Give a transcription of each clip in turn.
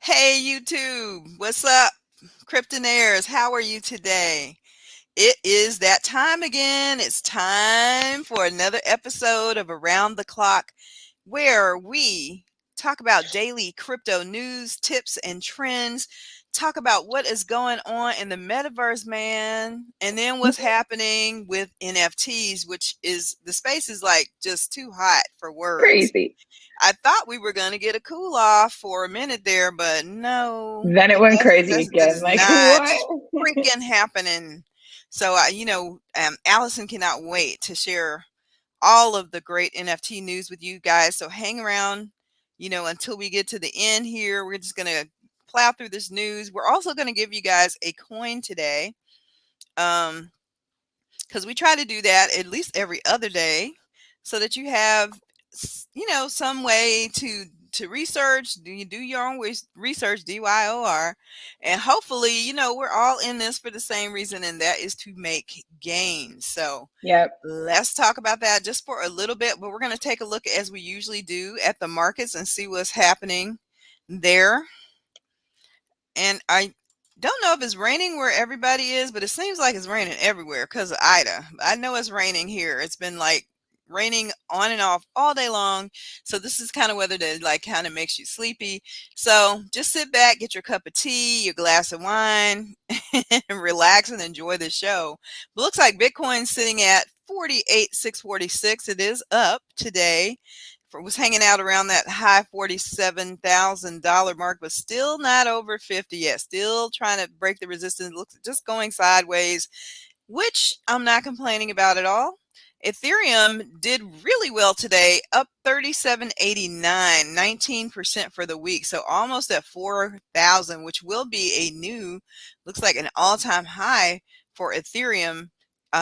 Hey YouTube, what's up? Cryptonairz, how are you today? It is that time again. It's time for another episode of Around the Clock where we talk about daily crypto news, tips, and trends. Talk about what is going on in the metaverse, man, and then what's happening with NFTs, which is the space is like just too hot for words. Crazy. I thought we were going to get a cool off for a minute there, but no, Then it it went doesn't. crazy That again. is Like, not what? freaking happening. So, Allison cannot wait to share all of the great NFT news with you guys. So hang around, until we get to the end here. We're just going to plow through this news. We're also going to give you guys a coin today. Because we try to do that at least every other day so that you have some way to research. Do your own research, DYOR, and hopefully we're all in this for the same reason, and that is to make gains. So Yep. let's talk about that just for a little bit, but we're going to take a look, as we usually do, at the markets and see what's happening there. And I don't know if it's raining where everybody is, but it seems like it's raining everywhere because of Ida. I know it's raining here. It's been like raining on and off all day long. So this is kind of weather that like kind of makes you sleepy. So just sit back, get your cup of tea, your glass of wine, and relax and enjoy the show. But looks like Bitcoin's sitting at 48,646. It is up today. Was hanging out around that high $47,000 mark, but still not over 50 yet. Still trying to break the resistance. Looks just going sideways, which I'm not complaining about at all. Ethereum did really well today, up 37.89, 19% for the week. So almost at 4,000, which will be looks like an all-time high for Ethereum.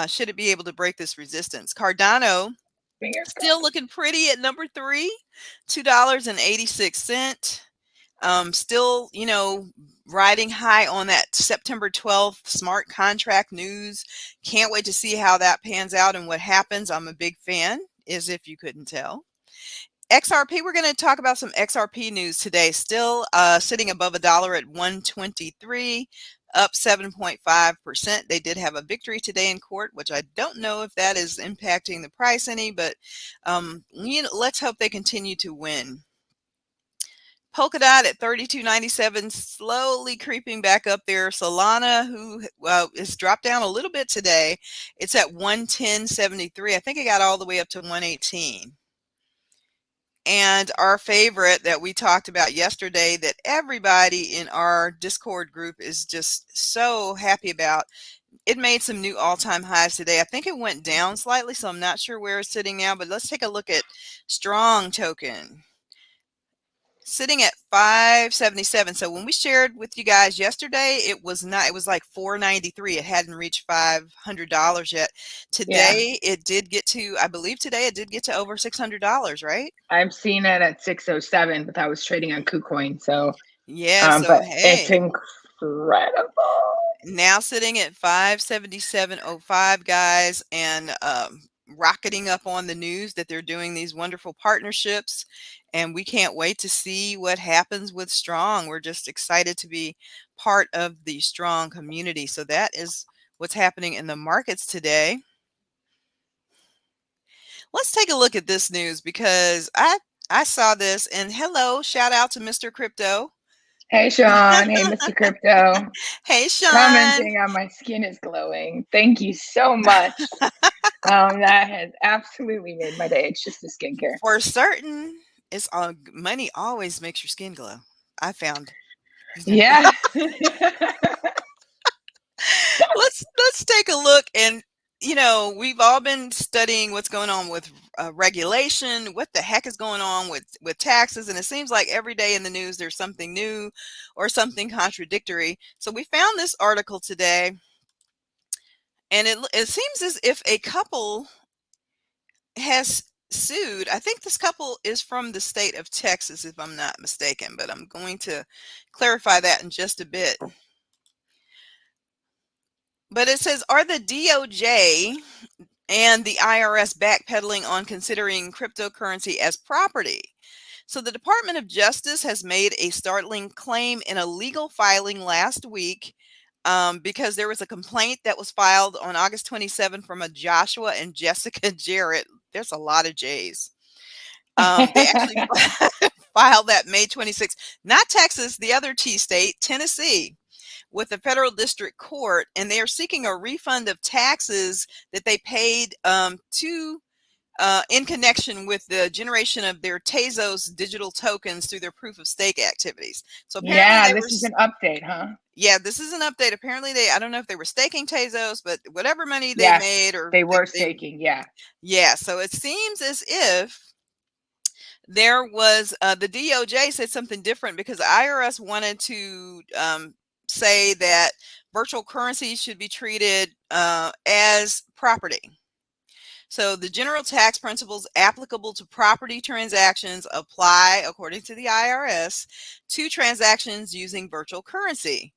Should it be able to break this resistance? Cardano Fingers still crossed. looking pretty at number 3, $2.86. Still, riding high on that September 12th smart contract news. Can't wait to see how that pans out and what happens. I'm a big fan, as if you couldn't tell. XRP, we're going to talk about some XRP news today. Still sitting above $1 at 123, up 7.5%. They did have a victory today in court, which I don't know if that is impacting the price any, but let's hope they continue to win. Polkadot at 32.97, slowly creeping back up there. Solana, who has dropped down a little bit today, it's at 110.73. I think it got all the way up to 118. And our favorite that we talked about yesterday that everybody in our Discord group is just so happy about, it made some new all-time highs today. I think it went down slightly, so I'm not sure where it's sitting now, but let's take a look at Strong token. Sitting at 577. So when we shared with you guys yesterday, it was like 493. It hadn't reached $500 yet. Yeah. Today it did get to, I believe today it did get to over $600, right? I've seen it at 607, but that was trading on KuCoin. So, Yeah, so but it's hey, incredible. now sitting at 577.05, guys, and rocketing up on the news that they're doing these wonderful partnerships, and we can't wait to see what happens with Strong. We're just excited to be part of the Strong community. So that is what's happening in the markets today. Let's take a look at this news because I saw this, and hello, shout out to Mr. Crypto. Hey, Sean. Hey, Mr. Crypto. Hey, Sean. Commenting on my skin is glowing. Thank you so much. That has absolutely made my day. It's just the skincare. For certain, it's money always makes your skin glow. I found. Yeah. Let's take a look, and we've all been studying what's going on with regulation. What the heck is going on with taxes? And it seems like every day in the news there's something new or something contradictory. So we found this article today, and it seems as if a couple has sued. I think this couple is from the state of Texas, if I'm not mistaken, but I'm going to clarify that in just a bit. But it says, are the DOJ and the IRS backpedaling on considering cryptocurrency as property? So the Department of Justice has made a startling claim in a legal filing last week, because there was a complaint that was filed on August 27 from a Joshua and Jessica Jarrett. There's a lot of J's. They actually filed that May 26th, not Texas, the other T state, Tennessee, with the federal district court, and they are seeking a refund of taxes that they paid to in connection with the generation of their Tezos digital tokens through their proof of stake activities. So apparently Yeah, they were, this is an update, huh? yeah, this is an update. Apparently I don't know if they were staking Tezos, but whatever money they Yes, made, or they were staking. Yeah. yeah. So it seems as if there was, the DOJ said something different because IRS wanted to say that virtual currency should be treated as property. So the general tax principles applicable to property transactions apply, according to the IRS, to transactions using virtual currency.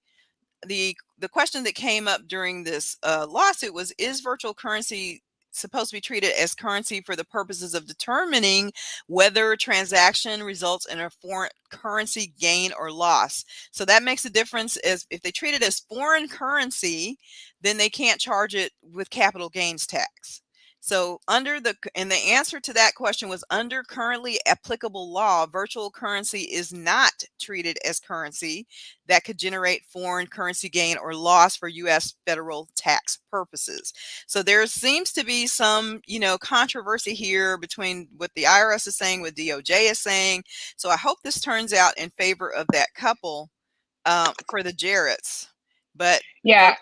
The question that came up during this lawsuit was, is virtual currency supposed to be treated as currency for the purposes of determining whether a transaction results in a foreign currency gain or loss? So that makes a difference. As if they treat it as foreign currency, then they can't charge it with capital gains tax. So and the answer to that question was, under currently applicable law, virtual currency is not treated as currency that could generate foreign currency gain or loss for U.S. federal tax purposes. So there seems to be some, controversy here between what the IRS is saying, what DOJ is saying. So I hope this turns out in favor of that couple, for the Jarretts. But Yeah,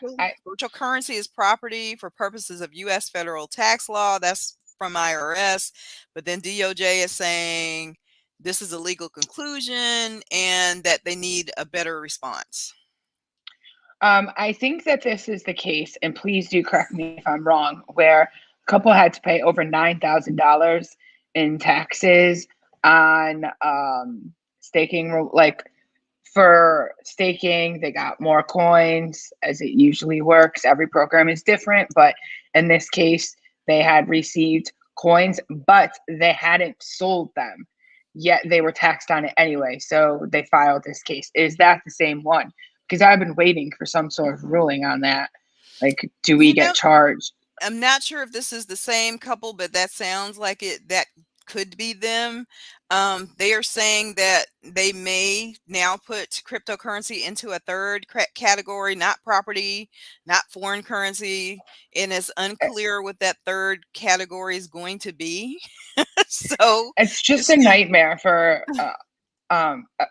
virtual currency is property for purposes of U.S. federal tax law. That's from IRS. But then DOJ is saying this is a legal conclusion and that they need a better response. I think that this is the case, and please do correct me if I'm wrong, where a couple had to pay over $9,000 in taxes on staking. Like, for staking, they got more coins, as it usually works. Every program is different, but in this case, they had received coins, but they hadn't sold them, yet they were taxed on it anyway. So they filed this case. Is that the same one? Because I've been waiting for some sort of ruling on that. Like, do we get charged? I'm not sure if this is the same couple, but that sounds like it. That could be them. They are saying that they may now put cryptocurrency into a third category, not property, not foreign currency, and it's unclear what that third category is going to be. So it's just a nightmare for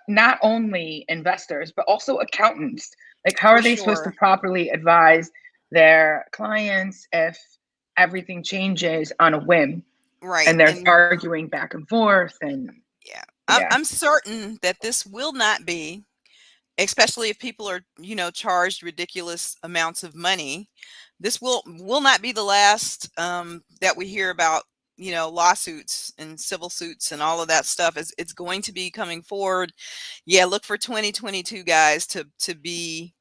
not only investors, but also accountants. Like, how are they supposed to properly advise their clients if everything changes on a whim? Right. And they're arguing back and forth. And yeah. I'm certain that this will not be, especially if people are, charged ridiculous amounts of money. This will not be the last that we hear about, lawsuits and civil suits and all of that stuff. It's going to be coming forward. Yeah, look for 2022, guys, to be,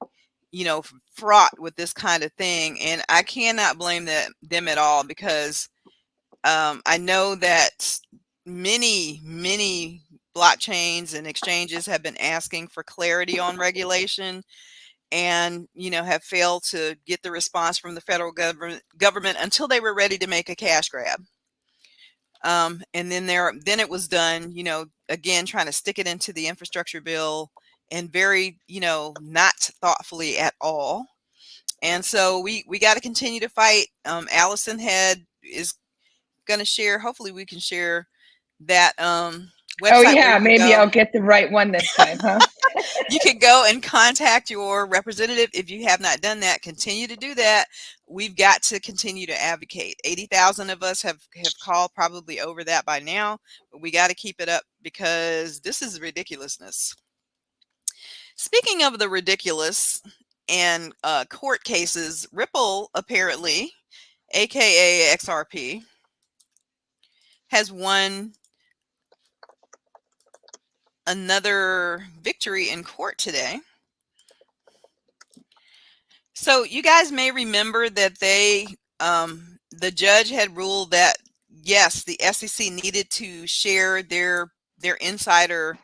fraught with this kind of thing. And I cannot blame them at all, because I know that many blockchains and exchanges have been asking for clarity on regulation, and have failed to get the response from the federal government until they were ready to make a cash grab. And then it was done, again, trying to stick it into the infrastructure bill, and very, not thoughtfully at all. And so we got to continue to fight. Allison Head is going to share. Hopefully we can share that website. Oh yeah, maybe I'll get the right one this time, huh? You can go and contact your representative. If you have not done that, continue to do that. We've got to continue to advocate. 80,000 of us have called, probably over that by now, but we got to keep it up, because this is ridiculousness. Speaking of the ridiculous and court cases, Ripple, apparently, aka XRP, has won another victory in court today. So you guys may remember that the judge had ruled that, yes, the SEC needed to share their their insider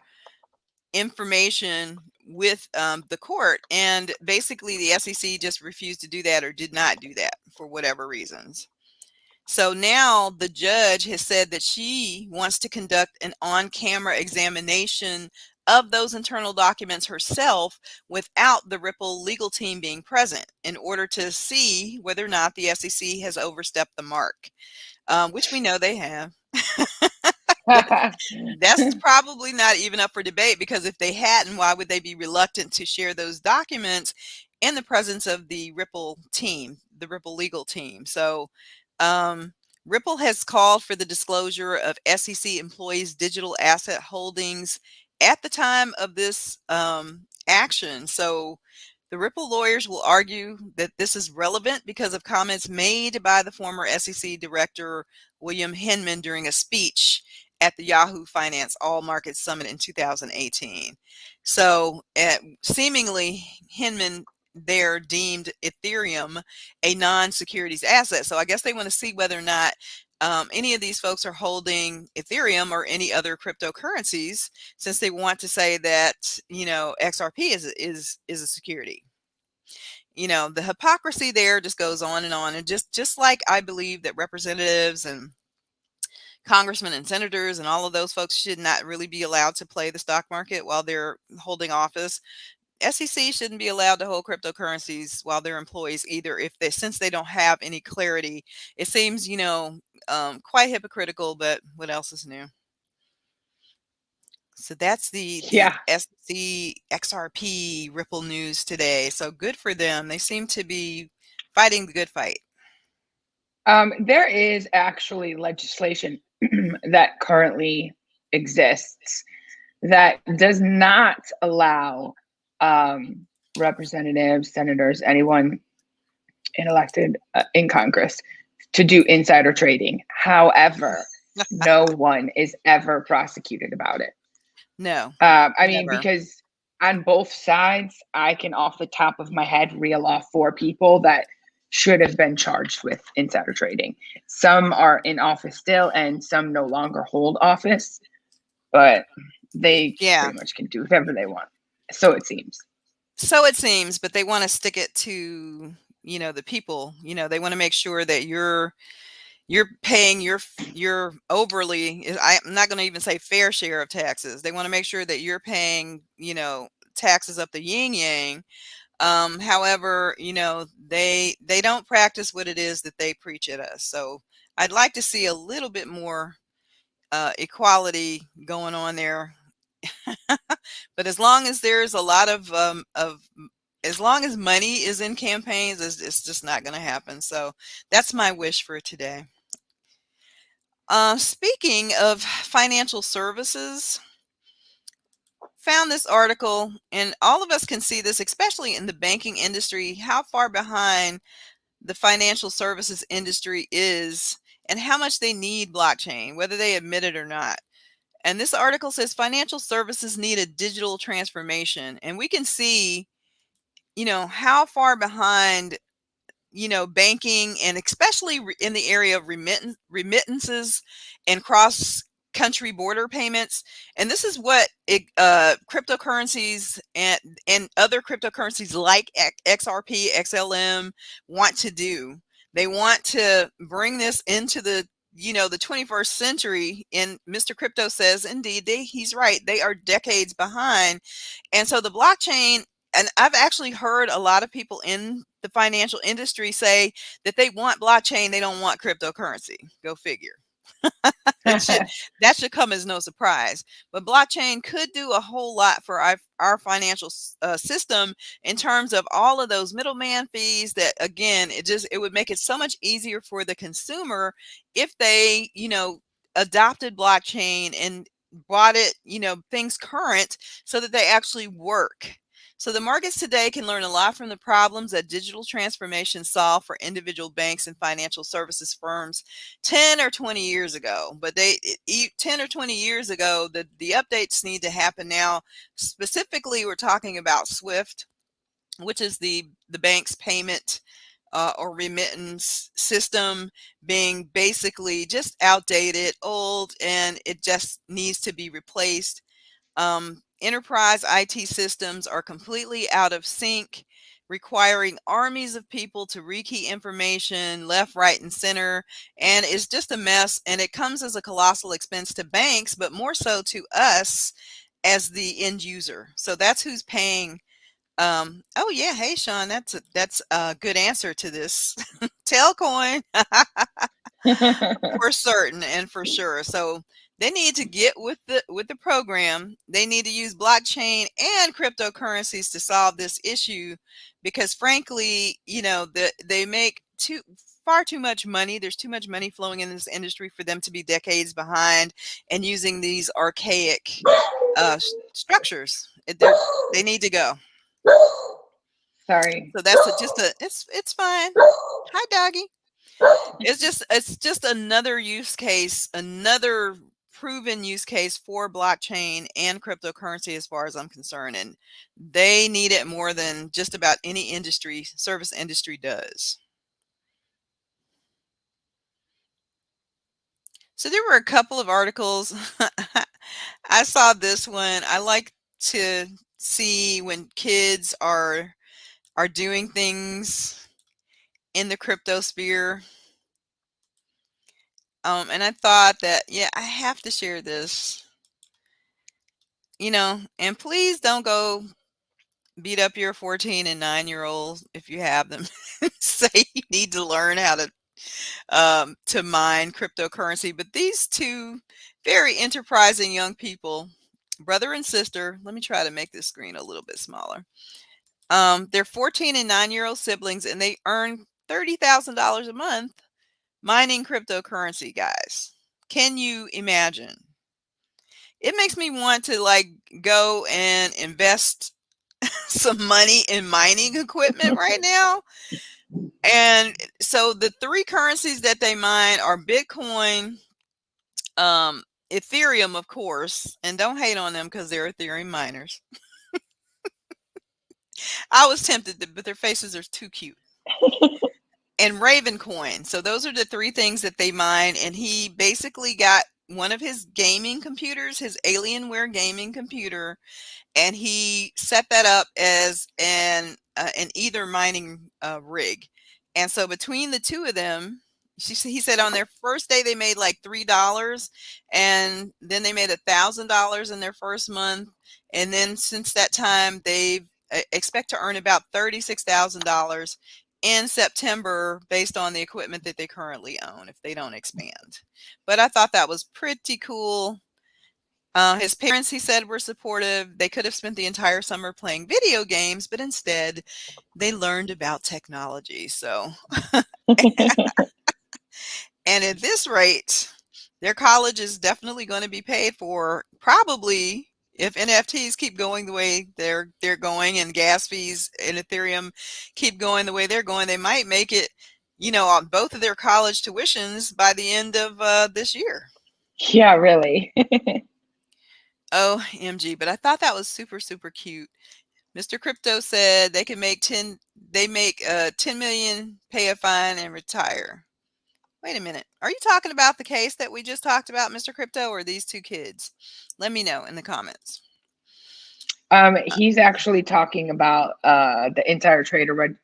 information with the court, and basically the SEC just refused to do that or did not do that for whatever reasons. So now the judge has said that she wants to conduct an on-camera examination of those internal documents herself without the Ripple legal team being present in order to see whether or not the SEC has overstepped the mark, which we know they have. But that's probably not even up for debate, because if they hadn't, why would they be reluctant to share those documents in the presence of the Ripple team, the Ripple legal team? So Ripple has called for the disclosure of SEC employees' digital asset holdings at the time of this action. So the Ripple lawyers will argue that this is relevant because of comments made by the former SEC director, William Hinman, during a speech at the Yahoo Finance All Markets Summit in 2018. So seemingly Hinman there deemed Ethereum a non-securities asset. So I guess they want to see whether or not any of these folks are holding Ethereum or any other cryptocurrencies, since they want to say that, you know, XRP is a security. You know, the hypocrisy there just goes on, and just like I believe that representatives and congressmen and senators and all of those folks should not really be allowed to play the stock market while they're holding office, SEC shouldn't be allowed to hold cryptocurrencies while they're employees either, if they since they don't have any clarity. It seems, you know, quite hypocritical, but what else is new? So that's the Yeah. SEC XRP Ripple news today. So good for them. They seem to be fighting the good fight. There is actually legislation that currently exists that does not allow representatives, senators, anyone elected in Congress to do insider trading. However, no one is ever prosecuted about it. No, I mean, never. because on both sides, I can off the top of my head reel off 4 people that should have been charged with insider trading. Some are in office still, and some no longer hold office, but they Yeah. pretty much can do whatever they want. So it seems. So it seems, but they want to stick it to, you know, the people. You know, they want to make sure that you're paying your overly, I'm not going to even say fair share of taxes. They want to make sure that you're paying, you know, taxes up the yin yang. However, you know, they don't practice what it is that they preach at us. So I'd like to see a little bit more equality going on there. But as long as there's a lot of as long as money is in campaigns, it's just not going to happen. So that's my wish for today. Speaking of financial services, found this article, and all of us can see this, especially in the banking industry, how far behind the financial services industry is and how much they need blockchain, whether they admit it or not. And this article says financial services need a digital transformation. And we can see, you know, how far behind, you know, banking, and especially in the area of remittances and cross country border payments. And this is what cryptocurrencies and other cryptocurrencies like XRP, XLM want to do. They want to bring this into the, you know, the 21st century. And Mr. Crypto says, indeed, he's right. They are decades behind. And so the blockchain, and I've actually heard a lot of people in the financial industry say that they want blockchain, they don't want cryptocurrency. Go figure. That should come as no surprise. But blockchain could do a whole lot for our financial system in terms of all of those middleman fees. That again, it would make it so much easier for the consumer if they, you know, adopted blockchain and brought it, you know, things current so that they actually work. So the markets today can learn a lot from the problems that digital transformation solve for individual banks and financial services firms 10 or 20 years ago. But 10 or 20 years ago, the updates need to happen now. Specifically, we're talking about SWIFT, which is the bank's payment or remittance system being basically just outdated, old, and it just needs to be replaced. Enterprise IT systems are completely out of sync, requiring armies of people to rekey information left, right, and center. And it's just a mess. And it comes as a colossal expense to banks, but more so to us as the end user. So that's who's paying. Oh yeah, hey Sean, that's a good answer to this. Tailcoin. For certain and for sure. So they need to get with the program. They need to use blockchain and cryptocurrencies to solve this issue because frankly, they make far too much money. There's too much money flowing in this industry for them to be decades behind and using these archaic structures. They need to go. Sorry. So that's it's fine. Hi doggy. It's just another use case, another proven use case for blockchain and cryptocurrency as far as I'm concerned. And they need it more than just about any industry, service industry does. So there were a couple of articles. I saw this one. I like to see when kids are doing things in the crypto sphere. And I thought that, yeah, I have to share this. And please don't go beat up your 14 and 9-year-olds if you have them. Say you need to learn how to mine cryptocurrency. But these two very enterprising young people, brother and sister, let me try to make this screen a little bit smaller. They're 14 and 9-year-old siblings, and they earn $30,000 a month mining cryptocurrency, guys. Can you imagine? It makes me want to go and invest some money in mining equipment right now. And so the three currencies that they mine are Bitcoin, Ethereum, of course, and don't hate on them because they're Ethereum miners. I was tempted, but their faces are too cute. And Raven coin. So those are the three things that they mine. And he basically got one of his gaming computers, his Alienware gaming computer, and he set that up as an Ether mining rig. And so between the two of them, he said on their first day they made like $3, and then they made $1,000 in their first month, and then since that time they expect to earn about $36,000 in September based on the equipment that they currently own if they don't expand. But I thought that was pretty cool. His parents, he said, were supportive. They could have spent the entire summer playing video games, but instead they learned about technology. So, and at this rate, their college is definitely going to be paid for, probably if NFTs keep going the way they're going and gas fees and Ethereum keep going the way they're going, they might make it, on both of their college tuitions by the end of this year. Yeah, really. OMG, but I thought that was super, super cute. Mr. Crypto said they make 10 million, pay a fine, and retire. Wait a minute. Are you talking about the case that we just talked about, Mr. Crypto, or these two kids? Let me know in the comments. He's actually talking about the entire trader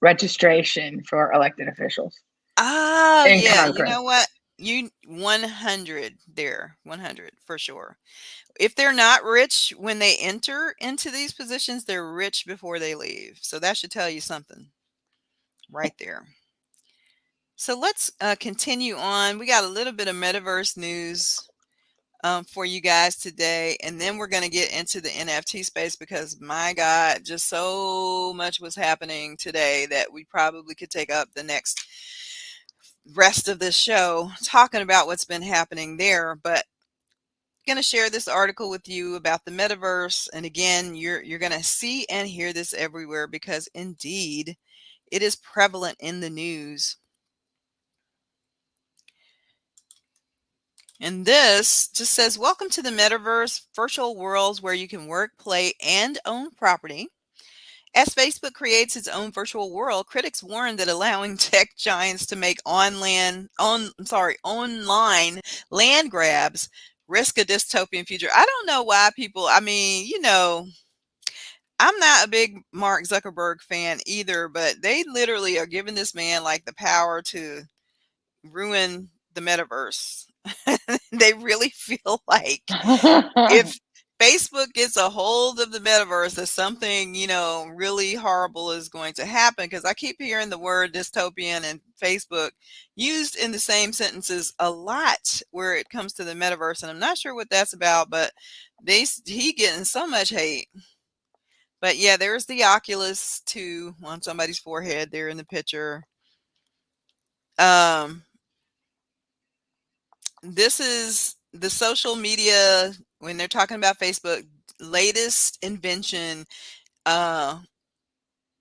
registration for elected officials. Oh, yeah. Congress. You know what? 100 there, 100 for sure. If they're not rich when they enter into these positions, they're rich before they leave. So that should tell you something right there. So let's continue on. We got a little bit of metaverse news for you guys today, and then we're going to get into the NFT space because, my God, just so much was happening today that we probably could take up the next rest of this show talking about what's been happening there. But going to share this article with you about the metaverse, and again, you're going to see and hear this everywhere because indeed it is prevalent in the news. And this just says, welcome to the metaverse, virtual worlds where you can work, play, and own property. As Facebook creates its own virtual world, critics warn that allowing tech giants to make online land grabs risk a dystopian future. I don't know why people, I mean, I'm not a big Mark Zuckerberg fan either, but they literally are giving this man like the power to ruin the metaverse. They really feel like if Facebook gets a hold of the metaverse, that something, really horrible is going to happen. Because I keep hearing the word dystopian and Facebook used in the same sentences a lot where it comes to the metaverse, and I'm not sure what that's about. But he getting so much hate. But yeah, there's the Oculus 2 on somebody's forehead there in the picture. Um, this is the social media when they're talking about Facebook latest invention. Uh,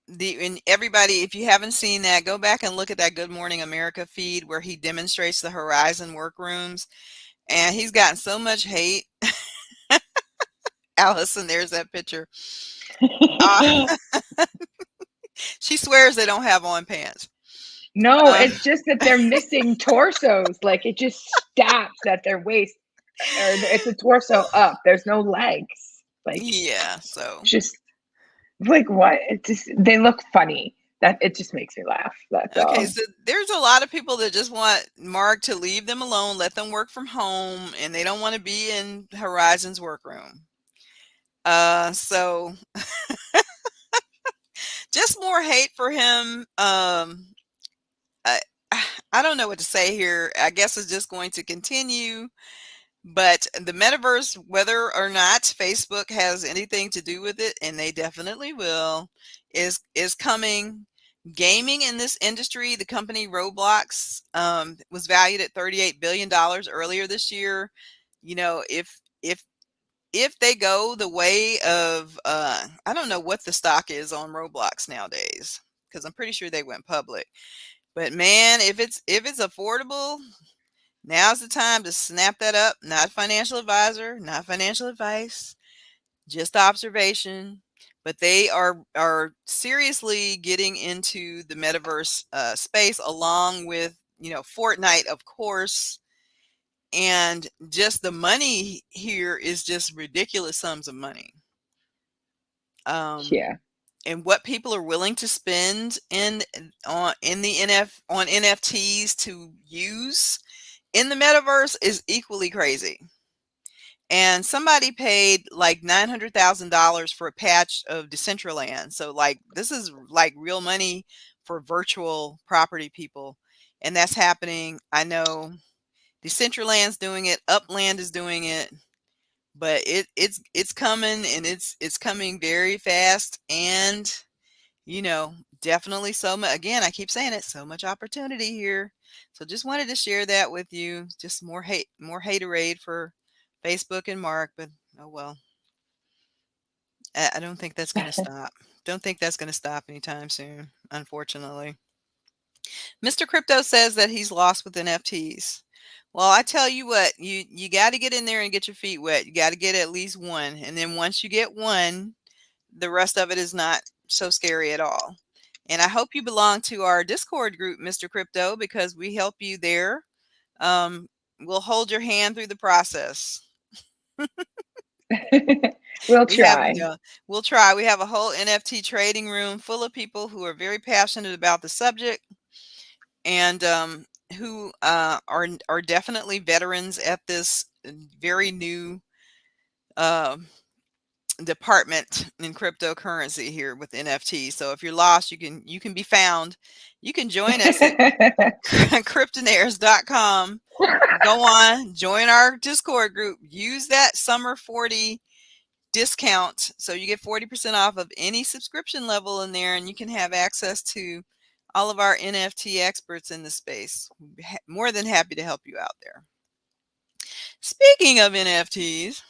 and everybody, if you haven't seen that, go back and look at that Good Morning America feed where he demonstrates the Horizon workrooms, and he's gotten so much hate. Allison, there's that picture. Uh, she swears they don't have on pants. No, Uh, it's just that they're missing torsos. Like it just stops at their waist, or it's a torso up. There's no legs. Like yeah, so just like what? It just they look funny. That it just makes me laugh. That's okay, all. so there's a lot of people that just want Mark to leave them alone, let them work from home, and they don't want to be in Horizon's workroom. So just more hate for him. I, I don't know what to say here. I guess it's just going to continue. But the metaverse, whether or not Facebook has anything to do with it, and they definitely will, is coming. Gaming in this industry, the company Roblox was valued at $38 billion earlier this year. If they go the way of I don't know what the stock is on Roblox nowadays because I'm pretty sure they went public. But man, if it's affordable, now's the time to snap that up. Not financial advisor, not financial advice, just observation. But they are seriously getting into the metaverse space, along with Fortnite, of course, and just the money here is just ridiculous sums of money. Um, Yeah. and what people are willing to spend on NFTs to use in the metaverse is equally crazy. And somebody paid like $900,000 for a patch of Decentraland. So like this is like real money for virtual property people. And that's happening. I know Decentraland's doing it, Upland is doing it, but it's coming, and it's coming very fast, and you know, definitely so much. Again, I keep saying it, so much opportunity here. So just wanted to share that with you. Just more haterade for Facebook and Mark, but oh well. I don't think that's going to stop. Don't think that's going to stop anytime soon, unfortunately. Mr. Crypto says that he's lost with NFTs. Well, I tell you what, you got to get in there and get your feet wet. You got to get at least one, and then once you get one, the rest of it is not so scary at all. And I hope you belong to our Discord group, Mr. Crypto, because we help you there. Um, we'll hold your hand through the process. We'll We have, try. we'll try. We have a whole NFT trading room full of people who are very passionate about the subject, and who are definitely veterans at this very new uh, department in cryptocurrency here with NFT. So if you're lost, you can be found. You can join us at Cryptonairz.com. Go on, join our Discord group. Use that summer 40 discount so you get 40% off of any subscription level in there, and you can have access to all of our NFT experts in the space. More than happy to help you out there. Speaking of NFTs,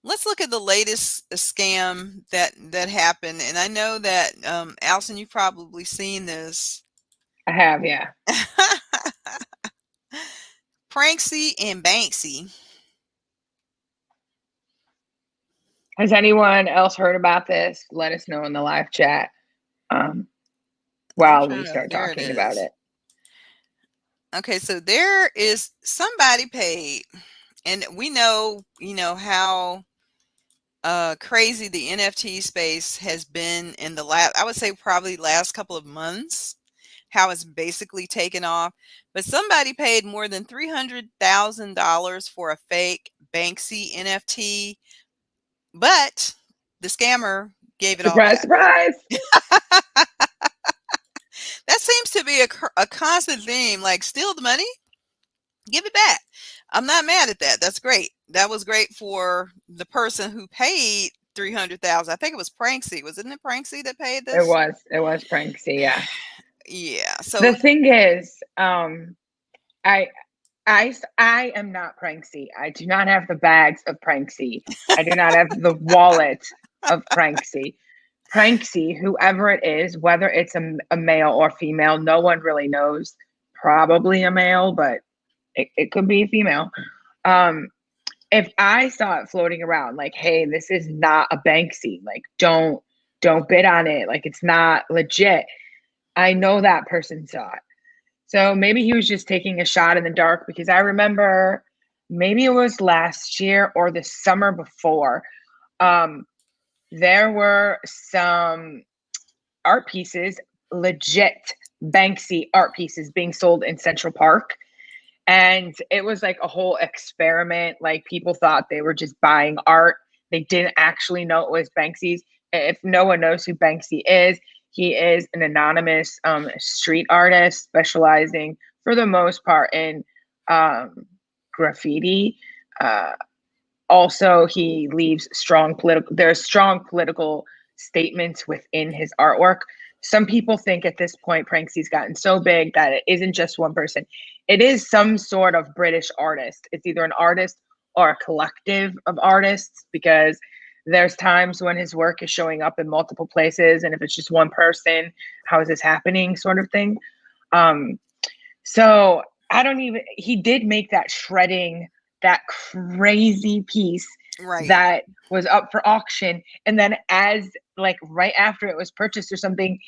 let's look at the latest scam that happened. And I know that Allison, you've probably seen this. I have, yeah. Pranksy and Banksy. Has anyone else heard about this? Let us know in the live chat um, I'm while we trying to, start there it talking about is. it. Okay, so there is somebody paid, and we know, how crazy the NFT space has been in the last, I would say probably last couple of months, how it's basically taken off. But somebody paid more than $300,000 for a fake Banksy NFT, but the scammer gave it all Surprise, back. surprise! That seems to be a constant theme, like steal the money, give it back. I'm not mad at that. That's great. That was great for the person who paid 300,000. I think it was Pranksy. Wasn't it Pranksy that paid It this? was, it was Pranksy, yeah. Yeah. The So thing is, I, I am not Pranksy. I do not have the bags of Pranksy. I do not have the wallet of Pranksy. Pranksy, whoever it is, whether it's a male or female, no one really knows. Probably a male, but it could be a female. Um, if I saw it floating around, like, hey, this is not a Banksy, like, don't bid on it, like, it's not legit. I know that person saw it. So maybe he was just taking a shot in the dark because I remember maybe it was last year or the summer before. Um, there were some art pieces, legit Banksy art pieces being sold in Central Park. And it was like a whole experiment. Like people thought they were just buying art. They didn't actually know it was Banksy's. If no one knows who Banksy is, he is an anonymous street artist specializing for the most part in um, graffiti. Uh, Also, he leaves strong political, there's strong political statements within his artwork. Some people think at this point Pranksy's gotten so big that it isn't just one person. It is some sort of British artist. It's either an artist or a collective of artists, because there's times when his work is showing up in multiple places, and if it's just one person, how is this happening, sort of thing. um so I don't even, he did make that shredding, that crazy piece right. that was up for auction. And then, as like right after it was purchased or something,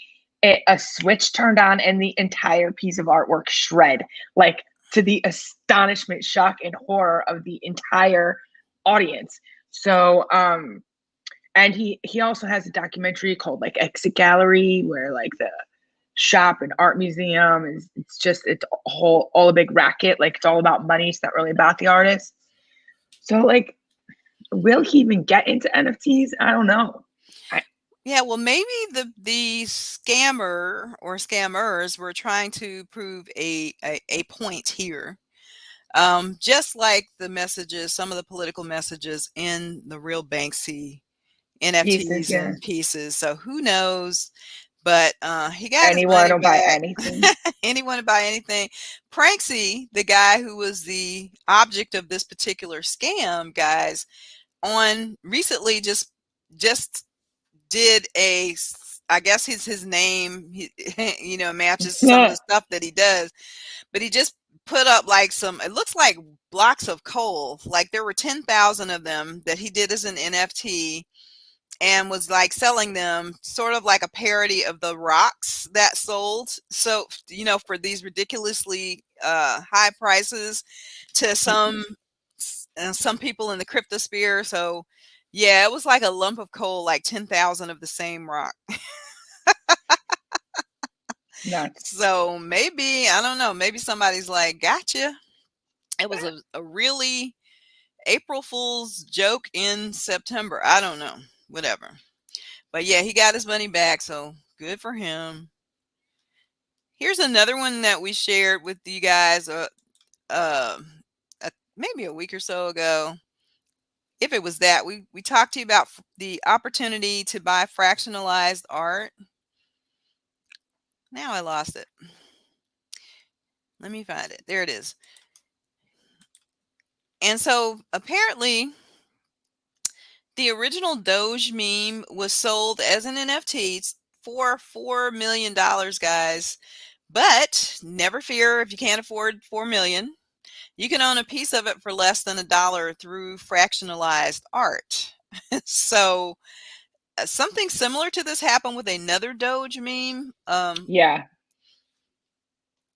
a switch turned on and the entire piece of artwork shred, like to the astonishment, shock, and horror of the entire audience. So, and he also has a documentary called like Exit Gallery, where like the shop and art museum is, it's just, it's all a big racket, like it's all about money, it's not really about the artist. So like, will he even get into NFTs? I don't know. I, Yeah, well, maybe the scammer or scammers were trying to prove a point here. Just like the messages, some of the political messages in the real Banksy Pieces, NFTs yeah. and pieces. So who knows? But he got his Anyone money will buy back. anything. Anyone to buy anything. Pranksy, the guy who was the object of this particular scam, guys, on recently just did I guess his name, matches some of the stuff that he does, but he just put up like it looks like blocks of coal. Like there were 10,000 of them that he did as an NFT and was like selling them sort of like a parody of the rocks that sold. So, for these ridiculously high prices to some people in the cryptosphere. So, yeah, it was like a lump of coal, like 10,000 of the same rock. Nuts. So maybe, I don't know, maybe somebody's like, gotcha. It was a really April Fool's joke in September. I don't know, whatever. But yeah, he got his money back, so good for him. Here's another one that we shared with you guys uh, maybe a week or so ago. If it was that, we talked to you about the opportunity to buy fractionalized art. Now I lost it. Let me find it. There it is. And so apparently the original Doge meme was sold as an NFT for $4 million, guys. But never fear if you can't afford $4 million. You can own a piece of it for less than $1 through fractionalized art. So something similar to this happened with another Doge meme. Yeah.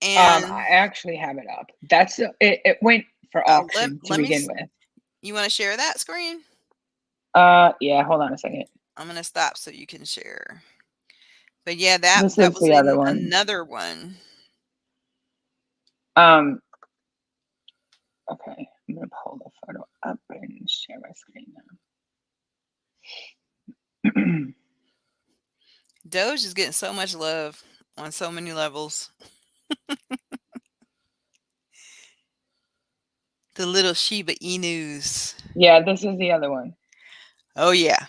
And I actually have it up. That's it went for let auction to let me. begin with. You want to share that screen? Yeah, hold on a second. I'm gonna stop so you can share. But yeah, This that is was the other one. another one. Um, okay, I'm gonna pull the photo up and share my screen now. Doge is getting so much love on so many levels. The little Shiba Inus. Yeah, this is the other one. Oh yeah.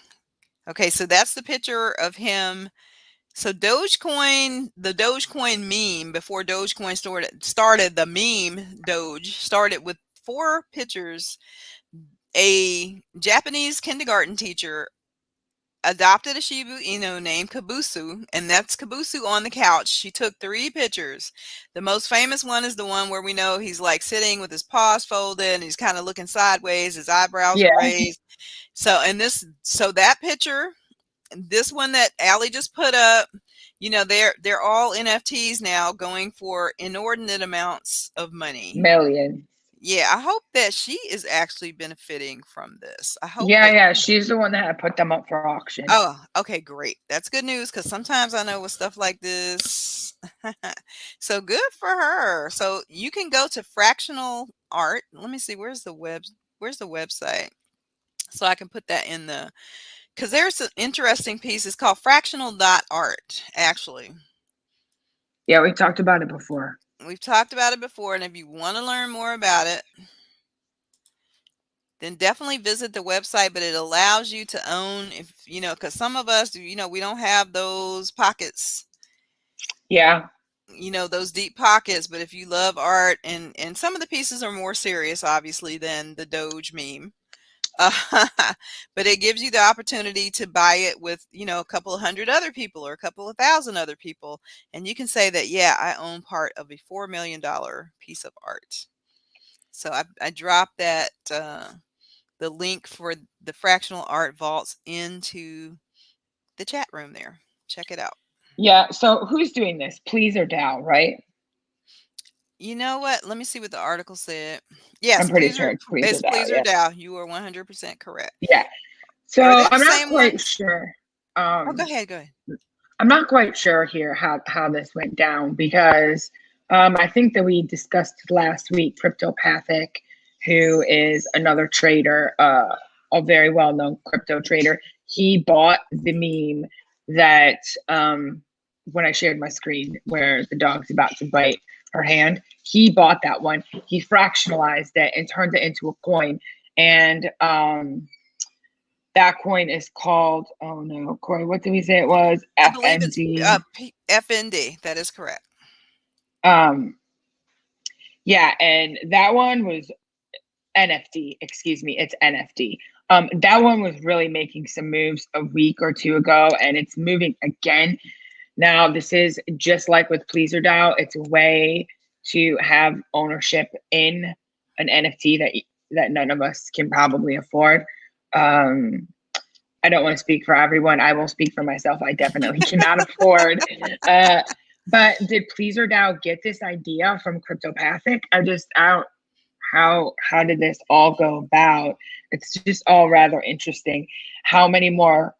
Okay, so that's the picture of him. So Dogecoin, the Dogecoin meme before Dogecoin started the meme Doge started with 4 pictures. A Japanese kindergarten teacher adopted a Shiba Inu named Kabusu, and that's Kabusu on the couch. She took 3 pictures. The most famous one is the one where we know he's like sitting with his paws folded and he's kind of looking sideways, his eyebrows Yeah, are raised. So that picture, this one that Allie just put up, they're all NFTs now going for inordinate amounts of money. million. Yeah, I hope that she is actually benefiting from this. I hope Yeah, that. yeah, she's the one that had put them up for auction. Oh, okay, great. That's good news because sometimes I know with stuff like this. So good for her. So you can go to fractional art. Let me see, where's the website? So I can put that in the because there's an interesting piece. It's called fractional dot art, actually. Yeah, we talked about it before. We've talked about it before, and if you want to learn more about it, then definitely visit the website, but it allows you to own, if because some of us, we don't have those pockets, Yeah, those deep pockets. But if you love art, and some of the pieces are more serious, obviously, than the Doge meme. Uh, but it gives you the opportunity to buy it with, a couple of hundred other people or a couple of thousand other people. And you can say that, yeah, I own part of a $4 million piece of art. So I dropped the link for the fractional art vaults into the chat room there. Check it out. yeah. So who's doing this? Please or Dow, right? You know what? Let me see what the article said. I'm Yes, pretty sure it's Please or it's Dow. Pleaser Yeah, Dow. You are 100% correct. yeah. Are they So the I'm not same quite ones? sure. Oh, go ahead. Go ahead. I'm not quite sure here how this went down because I think that we discussed last week Cryptopathic, who is another trader, a very well known crypto trader. He bought the meme that when I shared my screen where the dog's about to bite her hand, he bought that one. He fractionalized it and turned it into a coin. And that coin is called, oh no, Corey, what did we say it was? I believe it's FND. FND. That is correct. Um, yeah, and that one was NFT, excuse me, it's NFT. That one was really making some moves a week or two ago, and it's moving again. Now, this is just like with Pleaser DAO, it's a way to have ownership in an NFT that none of us can probably afford. Um, I don't want to speak for everyone. I will speak for myself. I definitely cannot afford. Uh, but did Pleaser DAO get this idea from Cryptopathic? I don't. How did this all go about? It's just all rather interesting. How many more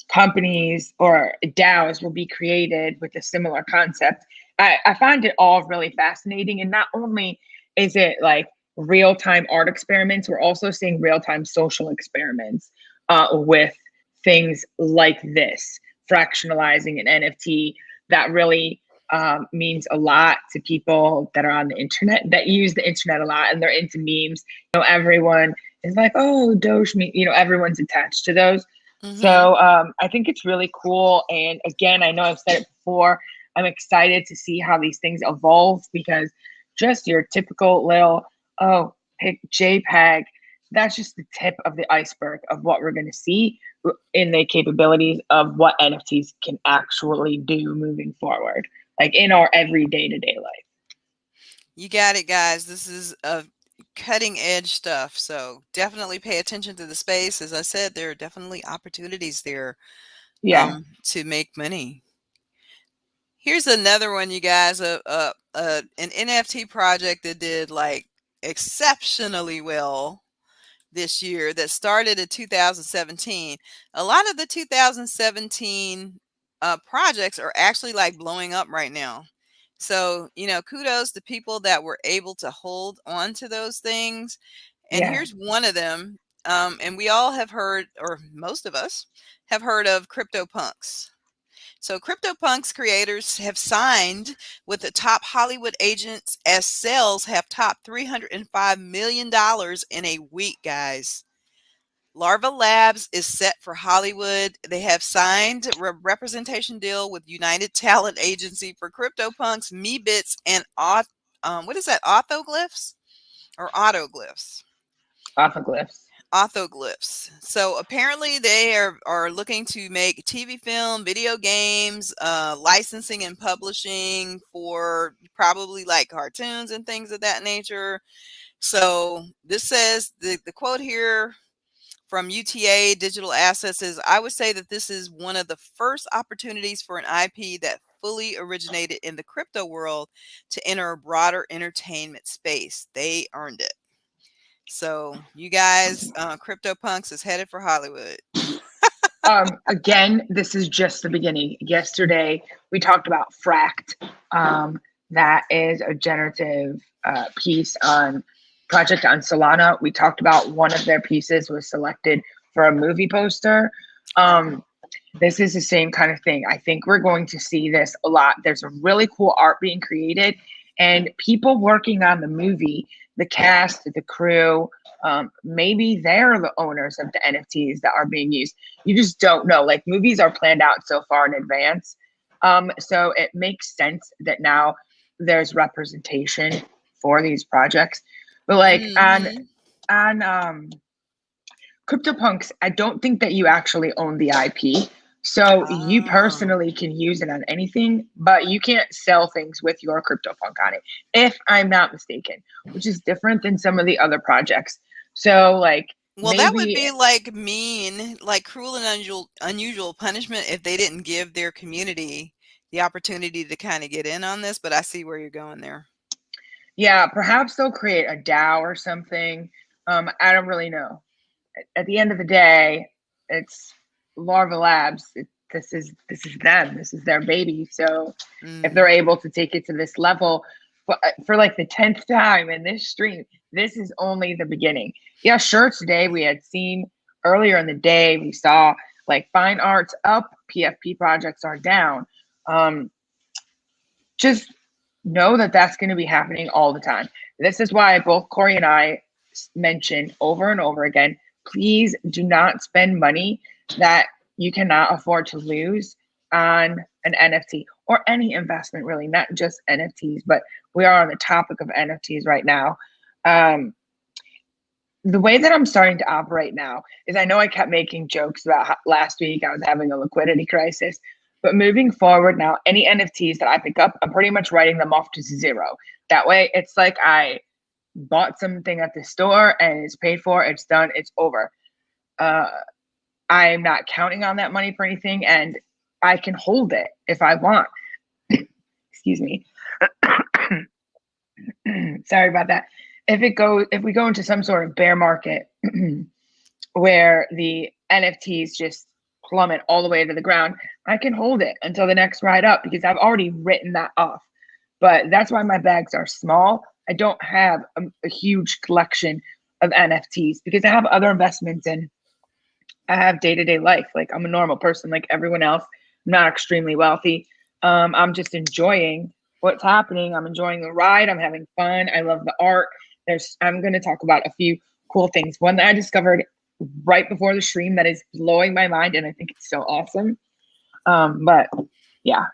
companies or DAOs will be created with a similar concept? I find it all really fascinating, and not only is it like real-time art experiments, we're also seeing real-time social experiments with things like this, fractionalizing an NFT that really means a lot to people that are on the internet, that use the internet a lot and they're into memes. Everyone is like, oh, Doge meme, everyone's attached to those. Mm-hmm. So I think it's really cool. And again, I know I've said it before, I'm excited to see how these things evolve because just your typical little, oh, pick JPEG, that's just the tip of the iceberg of what we're going to see in the capabilities of what NFTs can actually do moving forward, like in our everyday to day life. You got it, guys. This is cutting edge stuff. So definitely pay attention to the space. As I said, there are definitely opportunities there Yeah, to make money. Here's another one, you guys. An NFT project that did like exceptionally well this year that started in 2017. A lot of the 2017 projects are actually like blowing up right now. So, kudos to people that were able to hold on to those things. And yeah. here's one of them. And we all have heard, or most of us have heard of CryptoPunks. So, CryptoPunks creators have signed with the top Hollywood agents as sales have topped $305 million in a week, guys. Larva Labs is set for Hollywood. They have signed a representation deal with United Talent Agency for CryptoPunks, MeBits, and what is that? Autoglyphs or autoglyphs? Autoglyphs. Autoglyphs. So apparently they are looking to make TV, film, video games, licensing and publishing for probably like cartoons and things of that nature. So this says the quote here from UTA Digital Assets is, I would say that this is one of the first opportunities for an IP that fully originated in the crypto world to enter a broader entertainment space. They earned it. So you guys, CryptoPunks is headed for Hollywood. Again, this is just the beginning. Yesterday, we talked about Fract. That is a generative piece on project on Solana. We talked about one of their pieces was selected for a movie poster. Um, this is the same kind of thing. I think we're going to see this a lot. There's a really cool art being created, and people working on the movie, the cast, the crew, maybe they're the owners of the NFTs that are being used. You just don't know. Like movies are planned out so far in advance. So it makes sense that now there's representation for these projects. But like Hmm. on CryptoPunks, I don't think that you actually own the IP. So you Oh. personally can use it on anything, but you can't sell things with your CryptoPunk on it, if I'm not mistaken, which is different than some of the other projects. So like Well, that would maybe be like mean, like cruel and unusual punishment if they didn't give their community the opportunity to kind of get in on this. But I see where you're going there. yeah, perhaps they'll create a DAO or something. I don't really know. At the end of the day, it's Larva Labs. This is them. This is their baby. So if they're Hmm. able to take it to this level for like the 10th time in this stream, this is only the beginning. Yeah, sure. Today we had seen earlier in the day we saw like fine arts up, PFP projects are down. Um, just know that that's going to be happening all the time. This is why both Corey and I mentioned over and over again, please do not spend money that you cannot afford to lose on an NFT or any investment, really, not just NFTs, but we are on the topic of NFTs right now. Um, the way that I'm starting to operate now is I know I kept making jokes about how last week I was having a liquidity crisis, but moving forward now, any NFTs that I pick up, I'm pretty much writing them off to zero. That way, it's like I bought something at the store and it's paid for, it's done, it's over. Uh, I'm not counting on that money for anything, and I can hold it if I want. Excuse me. Sorry about that. If we go into some sort of bear market where the NFTs just plummet all the way to the ground, I can hold it until the next ride up because I've already written that off. But that's why my bags are small. I don't have a huge collection of NFTs because I have other investments and I have day to day life. Like I'm a normal person like everyone else. I'm not extremely wealthy. I'm just enjoying what's happening. I'm enjoying the ride. I'm having fun. I love the art. I'm going to talk about a few cool things. One that I discovered right before the stream that is blowing my mind, and I think it's so awesome. But yeah,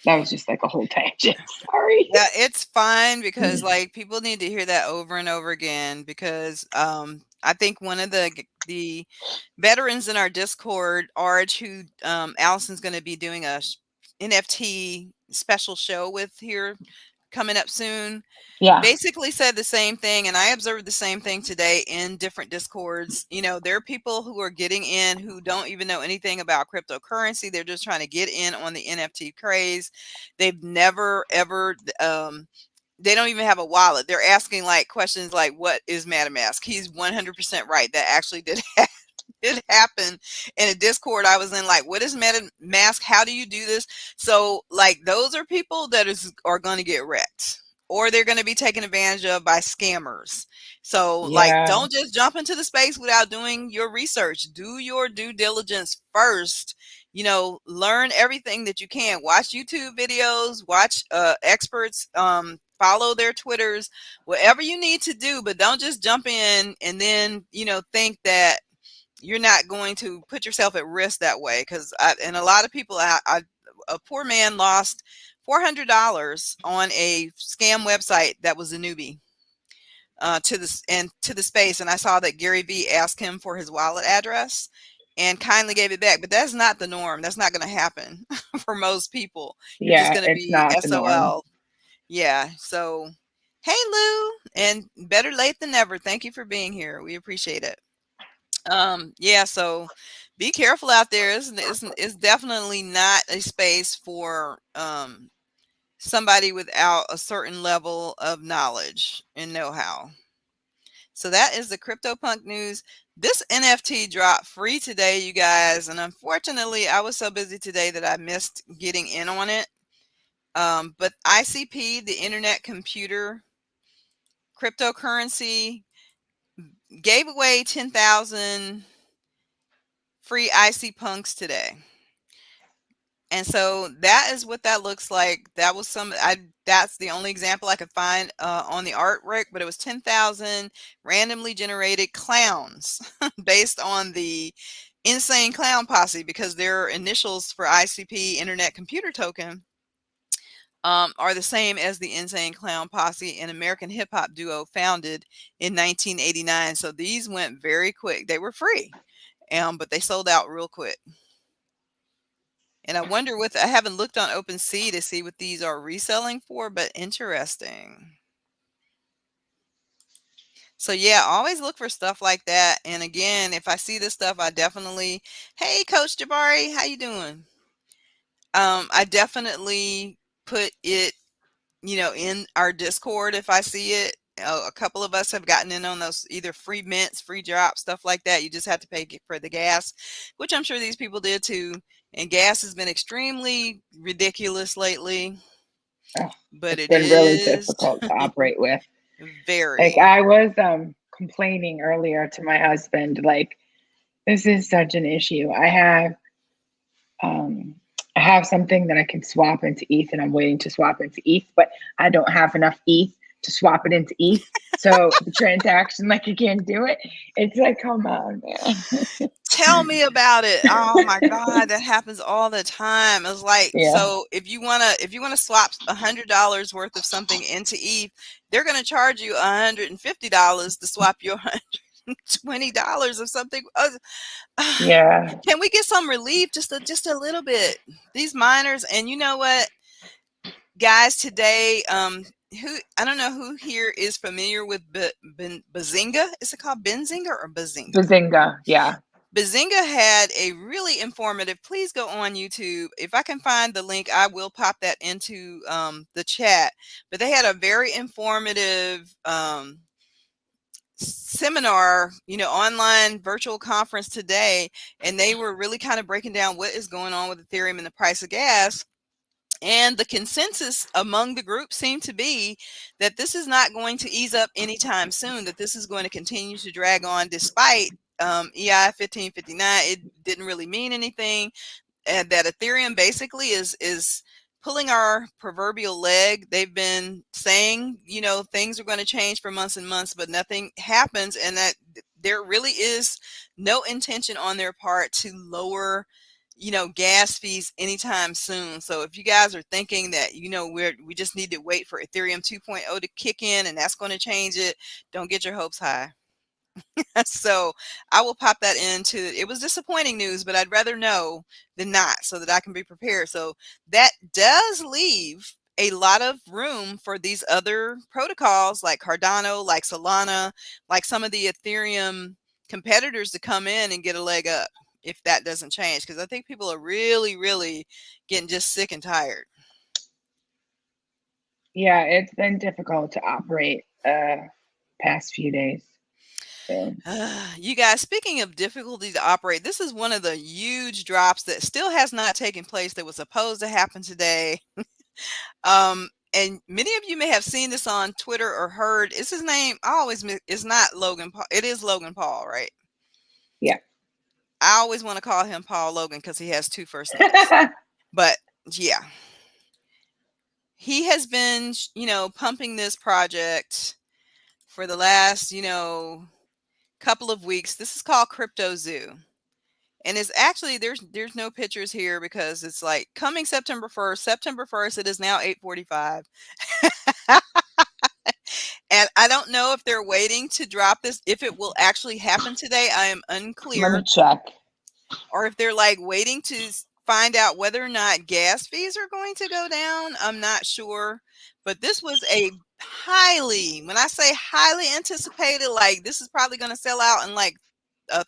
that was just like a whole tangent. Sorry. Yeah, it's fine because like people need to hear that over and over again because I think one of the veterans in our Discord, Arch, who Allison's going to be doing a NFT special show with here coming up soon, Yeah. basically said the same thing, and I observed the same thing today in different discords. There are people who are getting in who don't even know anything about cryptocurrency. They're just trying to get in on the NFT craze. They've never ever they don't even have a wallet. They're asking like questions like, what is MetaMask? He's 100% right. That actually did it happened in a Discord I was in. Like, what is MetaMask? How do you do this? So like, those are people that are going to get wrecked, or they're going to be taken advantage of by scammers. So like, Yeah. don't just jump into the space without doing your research. Do your due diligence first. Learn everything that you can. Watch YouTube videos, watch experts, follow their Twitters, whatever you need to do, but don't just jump in and then, think that you're not going to put yourself at risk that way. Because and a lot of people, a poor man lost $400 on a scam website that was a newbie to the space, and I saw that Gary Vee asked him for his wallet address and kindly gave it back. But that's not the norm. That's not going to happen for most people. You're just Yeah, going to it's be not the norm. SOL. Yeah. So, hey, Lou, and better late than never. Thank you for being here. We appreciate it. Yeah, so be careful out there. It's definitely not a space for somebody without a certain level of knowledge and know-how. So that is the CryptoPunk news. This NFT dropped free today, you guys, and unfortunately, I was so busy today that I missed getting in on it. But ICP, the Internet Computer Cryptocurrency, gave away 10,000 free IC punks today. And so that is what that looks like. That was that's the only example I could find on the artwork, but it was 10,000 randomly generated clowns based on the Insane Clown Posse, because their initials for ICP, Internet Computer Token, are the same as the Insane Clown Posse, an American hip hop duo founded in 1989. So these went very quick. They were free, but they sold out real quick. And I wonder I haven't looked on OpenSea to see what these are reselling for, but interesting. So yeah, always look for stuff like that. And again, if I see this stuff, I definitely, hey, Coach Jabari, how you doing? I definitely put it, in our Discord if I see it. A couple of us have gotten in on those either free mints, free drops, stuff like that. You just have to pay for the gas, which I'm sure these people did too. And gas has been extremely ridiculous lately, Oh, but it's it been really is difficult to operate with. Like, very. I was complaining earlier to my husband, like, this is such an issue. Um I have something that I can swap into ETH, and I'm waiting to swap into ETH, but I don't have enough ETH to swap it into ETH. So the transaction, like, I can't do it. It's like, come on, man. Tell me about it. Oh my God, that happens all the time. It's like, Yeah. so if you wanna swap $100 worth of something into ETH, they're gonna charge you $150 to swap your $120 of something. Yeah. Can we get some relief, just a little bit? These miners, and you know what, guys, today, who I don't know who here is familiar with Bazinga. Is it called Benzinga or Bazinga? Bazinga. Yeah. Bazinga had a really informative. Please go on YouTube. If I can find the link, I will pop that into the chat. But they had a very informative seminar, online virtual conference today, and they were really kind of breaking down what is going on with Ethereum and the price of gas. And the consensus among the group seemed to be that this is not going to ease up anytime soon, that this is going to continue to drag on despite EI 1559. It didn't really mean anything. And that Ethereum basically is pulling our proverbial leg. They've been saying, things are going to change for months and months, but nothing happens. And that there really is no intention on their part to lower gas fees anytime soon. So if you guys are thinking that, we just need to wait for Ethereum 2.0 to kick in and that's going to change it, don't get your hopes high. So I will pop that into it. Was disappointing news, but I'd rather know than not so that I can be prepared. So that does leave a lot of room for these other protocols like Cardano, like Solana, like some of the Ethereum competitors to come in and get a leg up if that doesn't change. Because I think people are really, really getting just sick and tired. Yeah, it's been difficult to operate past few days. So You guys, speaking of difficulty to operate, this is one of the huge drops that still has not taken place that was supposed to happen today. And many of you may have seen this on Twitter or heard. Is his name? I always it's not Logan Paul. It is Logan Paul, right? yeah. I always want to call him Paul Logan because he has two first names. But yeah, he has been, pumping this project for the last, couple of weeks. This is called Crypto Zoo. And it's actually there's no pictures here because it's like coming September 1st. September 1st, it is now 8:45. And I don't know if they're waiting to drop this, if it will actually happen today. I am Let me unclear. check. Or if they're like waiting to find out whether or not gas fees are going to go down. I'm not sure. But this was a when I say highly anticipated, like this is probably going to sell out in like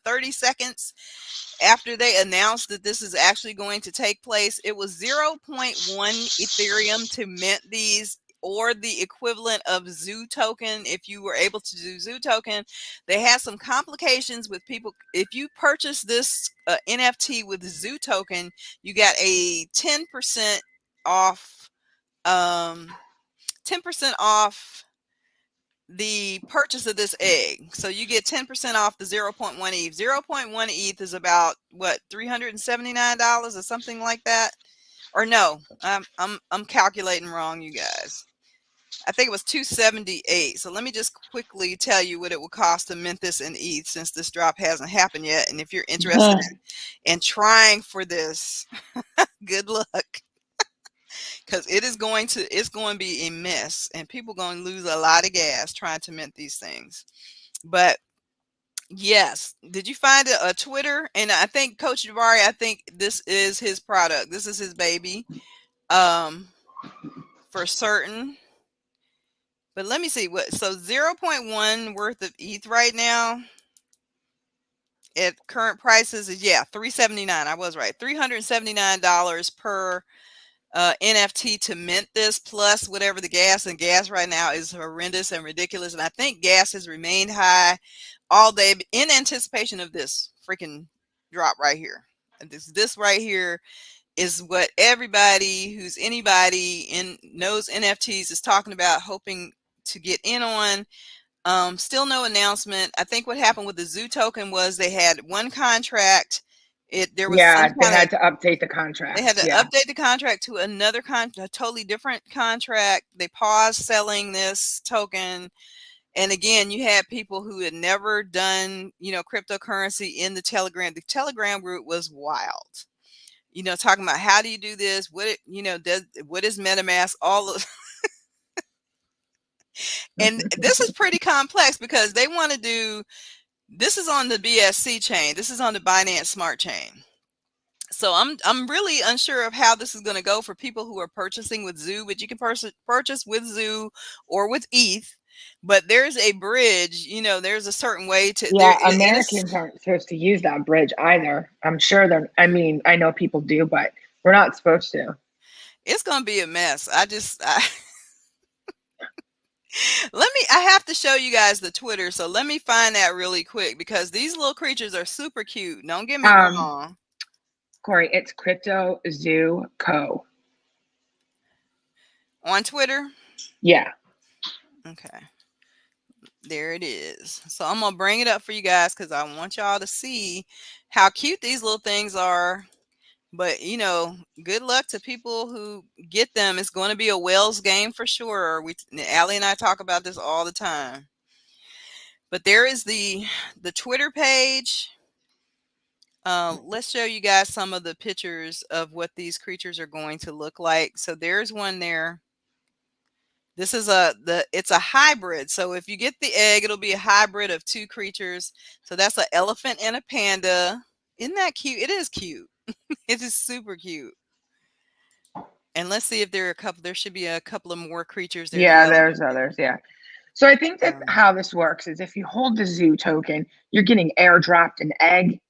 30 seconds after they announced that this is actually going to take place. It was 0.1 Ethereum to mint these, or the equivalent of Zoo token. If you were able to do Zoo token, they had some complications with people. If you purchase this NFT with Zoo token, you got a 10% off, 10% off the purchase of this egg. So you get 10% off the 0.1 ETH. 0.1 ETH is about what, $379 or something like that? Or no, I'm calculating wrong, you guys. I think it was 278. So let me just quickly tell you what it will cost to mint this in ETH, since this drop hasn't happened yet. And if you're interested in trying for this, good luck. Because it's going to be a mess, and people going to lose a lot of gas trying to mint these things. But yes, did you find a Twitter? And I think Coach Jabari, I think this is his product. This is his baby, for certain. But let me see what. So 0.1 worth of ETH right now at current prices is, yeah, $379. I was right, $379 per NFT to mint this, plus whatever the gas. And gas right now is horrendous and ridiculous. And I think gas has remained high all day in anticipation of this freaking drop right here. And this right here is what everybody who's anybody in knows NFTs is talking about, hoping to get in on. Still no announcement. I think what happened with the Zoo token was they had one contract. There was some they kind of, had to update the contract. they had to update the contract to another a totally different contract. They paused selling this token. And again, you had people who had never done, cryptocurrency in the Telegram. The Telegram group was wild. Talking about how do you do this? What what is MetaMask? All of, and this is pretty complex because they want to do. This is on the BSC chain. This is on the Binance Smart Chain. So I'm really unsure of how this is going to go for people who are purchasing with Zoo, but you can purchase with Zoo or with ETH. But there's a bridge, there's a certain way to. Yeah, Americans aren't supposed to use that bridge either. I'm sure they're. I mean, I know people do, but we're not supposed to. It's going to be a mess. I have to show you guys the Twitter. So let me find that really quick because these little creatures are super cute. Don't get me wrong. Corey, it's Crypto Zoo Co. On Twitter? Yeah. Okay. There it is. So I'm going to bring it up for you guys because I want y'all to see how cute these little things are. But, good luck to people who get them. It's going to be a whales game for sure. Allie and I talk about this all the time. But there is the Twitter page. Let's show you guys some of the pictures of what these creatures are going to look like. So there's one there. This is it's a hybrid. So if you get the egg, it'll be a hybrid of two creatures. So that's an elephant and a panda. Isn't that cute? It is cute. It is super cute. And let's see if there are a couple. There should be a couple of more creatures there as Yeah, well. there's others. Yeah. So I think that Um, how this works is if you hold the zoo token, you're getting airdropped an egg.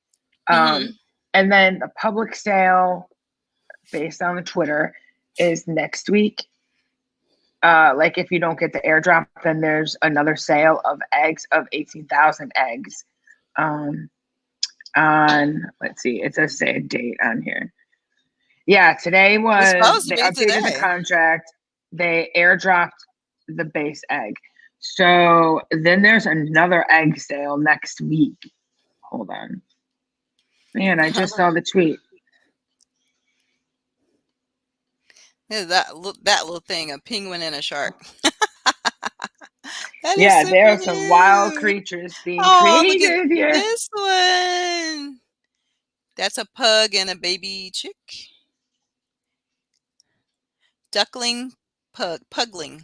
mhm. And then the public sale based on the Twitter is next week. Like if you don't get the airdrop, then there's another sale of eggs of 18,000 eggs. Um, on let's see, it does say a date on here. Yeah, today It's was supposed to they be updated the today. contract. They airdropped the base egg. So then there's another egg sale next week. Hold on. Man, I just saw the tweet. Yeah, that little thing, a penguin and a shark. That is Yeah, there super are some wild cute. creatures being Oh, look at created here. this one. That's a pug and a baby chick. Duckling, pugling.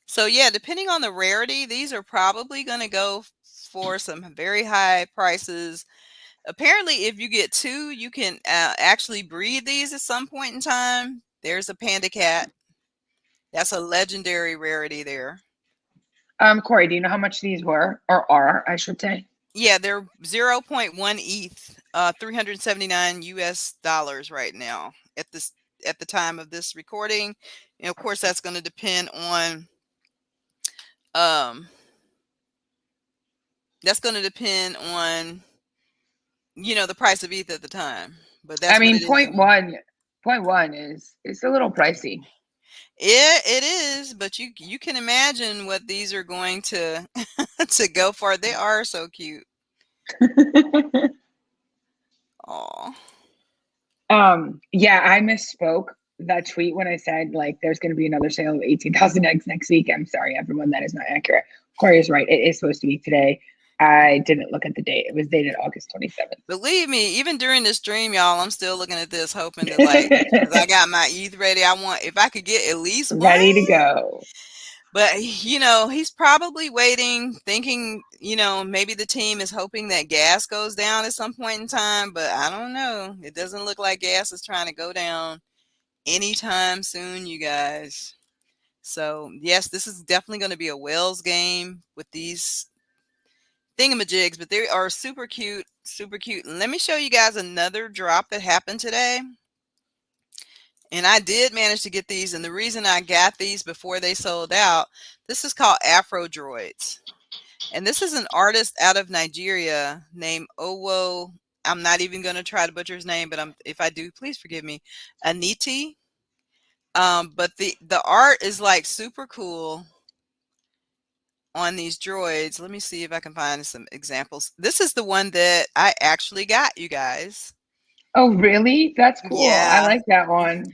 So yeah, depending on the rarity, these are probably going to go for some very high prices. Apparently, if you get two, you can actually breed these at some point in time. There's a panda cat. That's a legendary rarity there. Corey, do you know how much these were or are, I should say? Yeah, they're 0.1 ETH, 379 US dollars right now at the time of this recording. And of course, that's going to depend on um that's going to depend on the price of ETH at the time. But I that's what mean, it is. point one is a little pricey. It is, but you can imagine what these are going to to go for. They are so cute. Oh, Yeah, I misspoke that tweet when I said like there's going to be another sale of 18,000 eggs next week. I'm sorry, everyone, that is not accurate. Corey is right. It is supposed to be today. I didn't look at the date. It was dated August 27th. believe me, even during this stream, y'all, I'm still looking at this, hoping to because I got my ETH ready. I want if I could get at least one. Ready to go. But he's probably waiting, thinking, maybe the team is hoping that gas goes down at some point in time. But I don't know. It doesn't look like gas is trying to go down anytime soon, you guys. So yes, this is definitely going to be a Wells game with these thingamajigs, but they are super cute, super cute. And let me show you guys another drop that happened today. And I did manage to get these, and the reason I got these before they sold out, this is called Afro Droids. And this is an artist out of Nigeria named Owo. I'm not even going to try to butcher his name, but if I do, please forgive me. Aniti. But the art is like super cool on these droids. Let me see if I can find some examples. This is the one that I actually got, you guys. Oh, really? That's cool. I Yeah. like that one.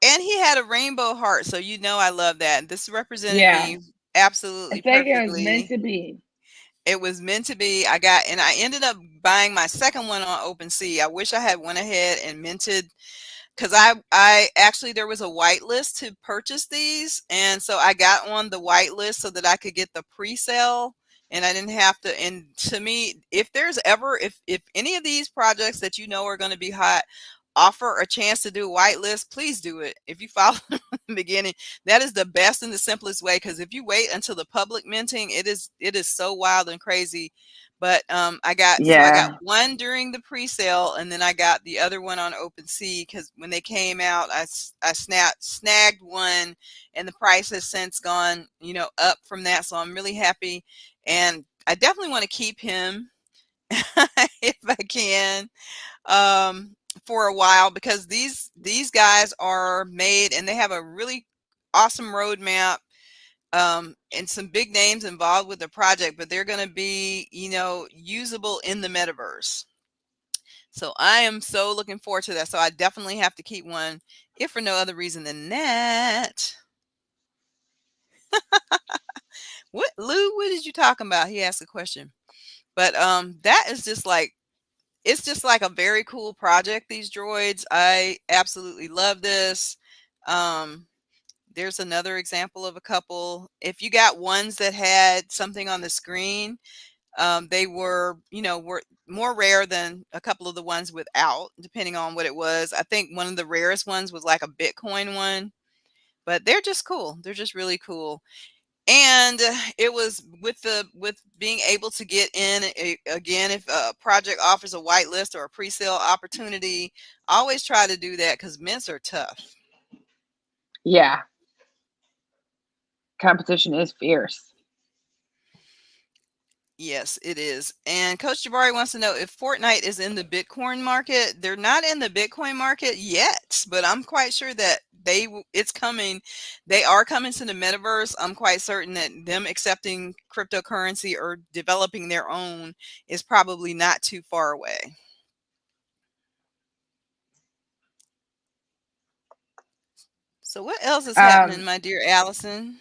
And he had a rainbow heart, so I love that. This represented Yeah. me I absolutely think it was meant perfectly. to be. It was meant to be. And I ended up buying my second one on OpenSea. I wish I had went ahead and minted because I actually there was a white list to purchase these, and so I got on the white list so that I could get the pre-sale, and I didn't have to. And to me, if there's ever if any of these projects that are going to be hot offer a chance to do a whitelist, please do it. If you follow from the beginning, that is the best and the simplest way, because if you wait until the public minting, it is so wild and crazy. But I got Yeah. one during the pre-sale, and then I got the other one on OpenSea because when they came out, I snagged one, and the price has since gone up from that. So I'm really happy, and I definitely want to keep him if I can. For a while, because these guys are made and they have a really awesome roadmap, and some big names involved with the project, but they're going to be usable in the metaverse. So I am so looking forward to that. So I definitely have to keep one, if for no other reason than that. What, Lou, what did you talking about? He asked a question. But that is just like, it's just like a very cool project, these droids. I absolutely love this. Um, there's another example of a couple. If you got ones that had something on the screen, They were, were more rare than a couple of the ones without, depending on what it was. I think one of the rarest ones was like a Bitcoin one, but they're just cool. They're just really cool. And it was with being able to get in again, if a project offers a whitelist or a pre-sale opportunity, always try to do that because mints are tough. Yeah. Competition is fierce. Yes, it is. And Coach Jabari wants to know if Fortnite is in the Bitcoin market. They're not in the Bitcoin market yet, but I'm quite sure that it's coming. They are coming to the metaverse. I'm quite certain that them accepting cryptocurrency or developing their own is probably not too far away. So what else is happening, Um, my dear Allison?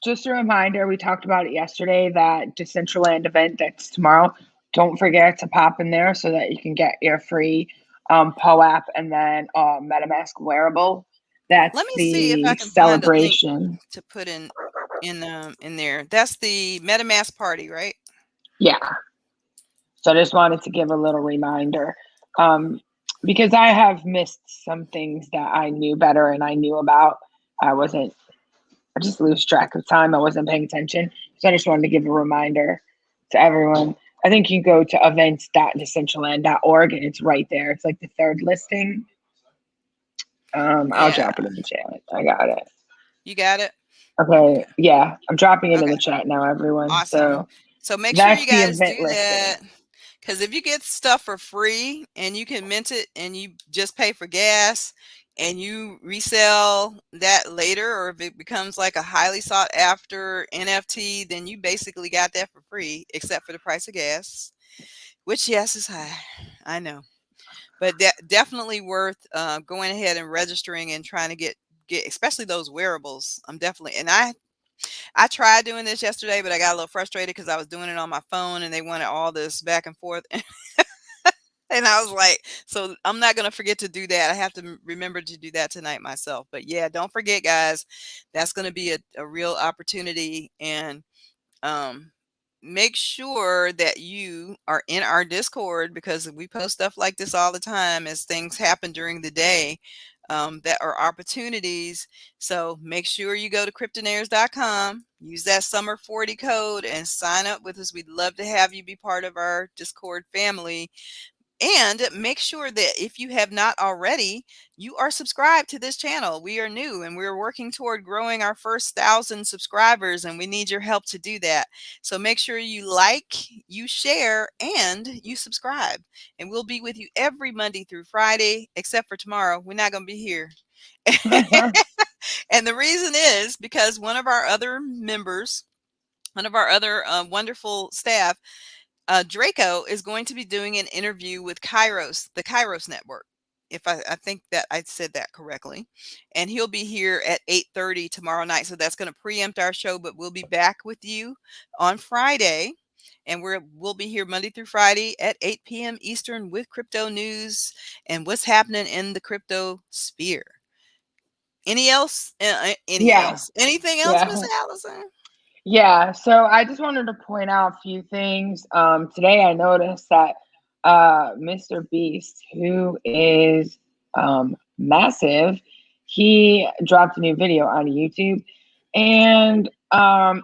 just a reminder, we talked about it yesterday, that Decentraland event that's tomorrow. Don't forget to pop in there so that you can get your free POAP and then MetaMask wearable. Let That's me see if I the can find a link celebration. to put in there. That's the MetaMask party, right? Yeah. So I just wanted to give a little reminder, um, because I have missed some things that I knew better and I knew about. I wasn't, I just lose track of time. I wasn't paying attention. So I just wanted to give a reminder to everyone. I think you go to events.decentraland.org and it's right there. It's like the third listing. I'll Yeah, drop it in the chat. I got it. you got it. Okay. Okay. Yeah. I'm dropping it in Okay. the chat now, everyone. Awesome. So So make sure that's you the guys event do listing. that, because if you get stuff for free and you can mint it and you just pay for gas and you resell that later, or if it becomes like a highly sought after NFT, then you basically got that for free, except for the price of gas, which, yes, is high. I know. But definitely worth going ahead and registering and trying to get especially those wearables. I'm definitely, and I tried doing this yesterday, but I got a little frustrated because I was doing it on my phone and they wanted all this back and forth. And I was like, so I'm not going to forget to do that. I have to remember to do that tonight myself. But yeah, don't forget, guys, that's going to be a real opportunity. And um, make sure that you are in our Discord, because we post stuff like this all the time as things happen during the day, that are opportunities. So make sure you go to cryptonairz.com, use that summer 40 code and sign up with us. We'd love to have you be part of our Discord family. And make sure that if you have not already, you are subscribed to this channel. We are new and we're working toward growing our first 1,000 subscribers, and we need your help to do that. So make sure you like, you share, and you subscribe. And we'll be with you every Monday through Friday, except for tomorrow. We're not going to be here. And the reason is because one of our other members, one of our other wonderful staff, Draco, is going to be doing an interview with the Kairos Network. If I think that I said that correctly, and he'll be here at 8:30 tomorrow night. So that's going to preempt our show, but we'll be back with you on Friday, and we'll be here Monday through Friday at 8 p.m. Eastern with crypto news and what's happening in the crypto sphere. Yeah. Anything else, Miss Yeah. Allison? Yeah, so I just wanted to point out a few things. Today I noticed that Mr. Beast, who is massive, he dropped a new video on YouTube, and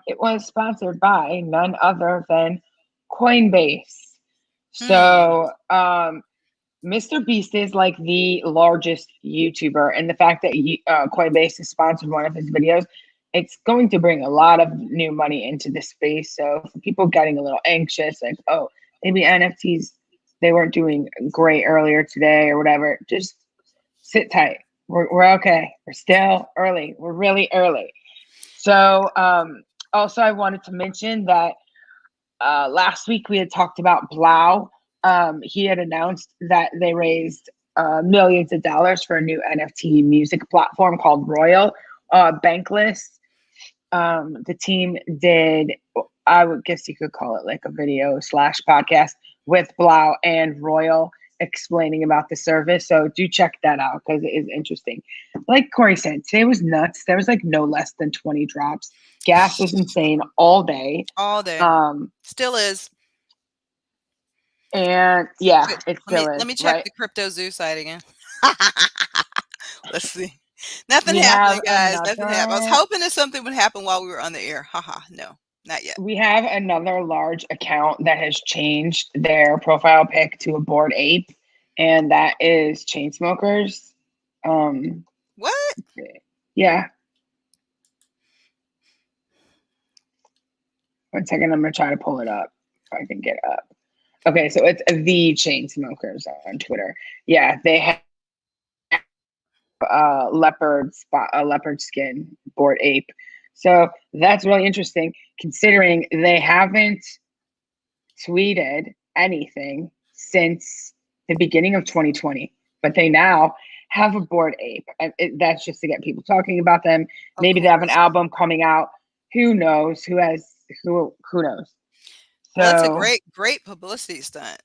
it was sponsored by none other than Coinbase. Hmm. So Mr. Beast is like the largest YouTuber, and the fact that Coinbase has sponsored one of his videos, it's going to bring a lot of new money into the space. So for people getting a little anxious, like, oh, maybe NFTs, they weren't doing great earlier today or whatever, just sit tight. We're okay. We're still early. We're really early. So also I wanted to mention that last week we had talked about Blau. He had announced that they raised millions of dollars for a new NFT music platform called Royal, Bankless. The team did, I would guess you could call it like a video slash podcast with Blau and Royal explaining about the service. So do check that out because it is interesting. Like Corey said, today was nuts. There was like no less than 20 drops. Gas was insane all day. All day. Um, Still is. And yeah, Wait, it let me still is, let me check right? the Crypto Zoo site again. Let's see. Nothing We have happening, guys. Nothing happened. I was another hoping that something would happen while we were on the air. Haha, no, not yet. we have another large account that has changed their profile pic to a bored ape, and that is Chainsmokers. Um, What? yeah. One second, I'm gonna try to pull it up if I can get up. Okay, so it's the Chainsmokers on Twitter. Yeah, they have a leopard skin bored ape. So that's really interesting considering they haven't tweeted anything since the beginning of 2020, but they now have a bored ape. And that's just to get people talking about them. Of Maybe they have an course. album coming out. Who knows? Who knows? Well, it's a So great publicity stunt.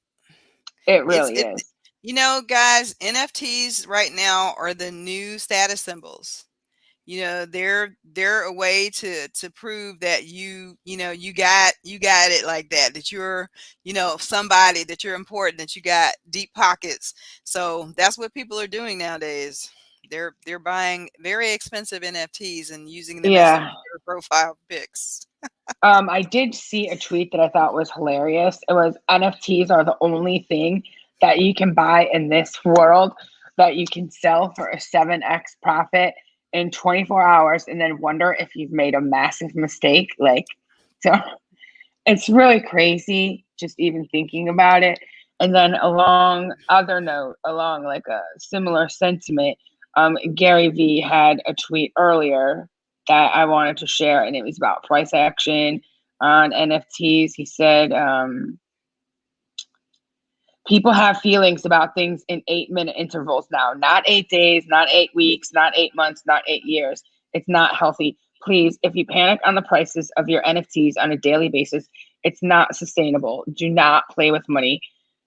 it It's really it. is. You know, guys, NFTs right now are the new status symbols. You know, they're a way to prove that you got it like that, that you're, somebody, that you're important, that you got deep pockets. So that's what people are doing nowadays. They're buying very expensive NFTs and using them as Yeah. their profile pics. I did see a tweet that I thought was hilarious. It was NFTs are the only thing that you can buy in this world that you can sell for a 7x profit in 24 hours and then wonder if you've made a massive mistake. Like, so it's really crazy just even thinking about it. And then along like a similar sentiment, Gary Vee had a tweet earlier that I wanted to share, and it was about price action on NFTs. He said, people have feelings about things in 8-minute intervals now, not 8 days, not 8 weeks, not 8 months, not 8 years. It's not healthy. Please, if you panic on the prices of your NFTs on a daily basis, it's not sustainable. Do not play with money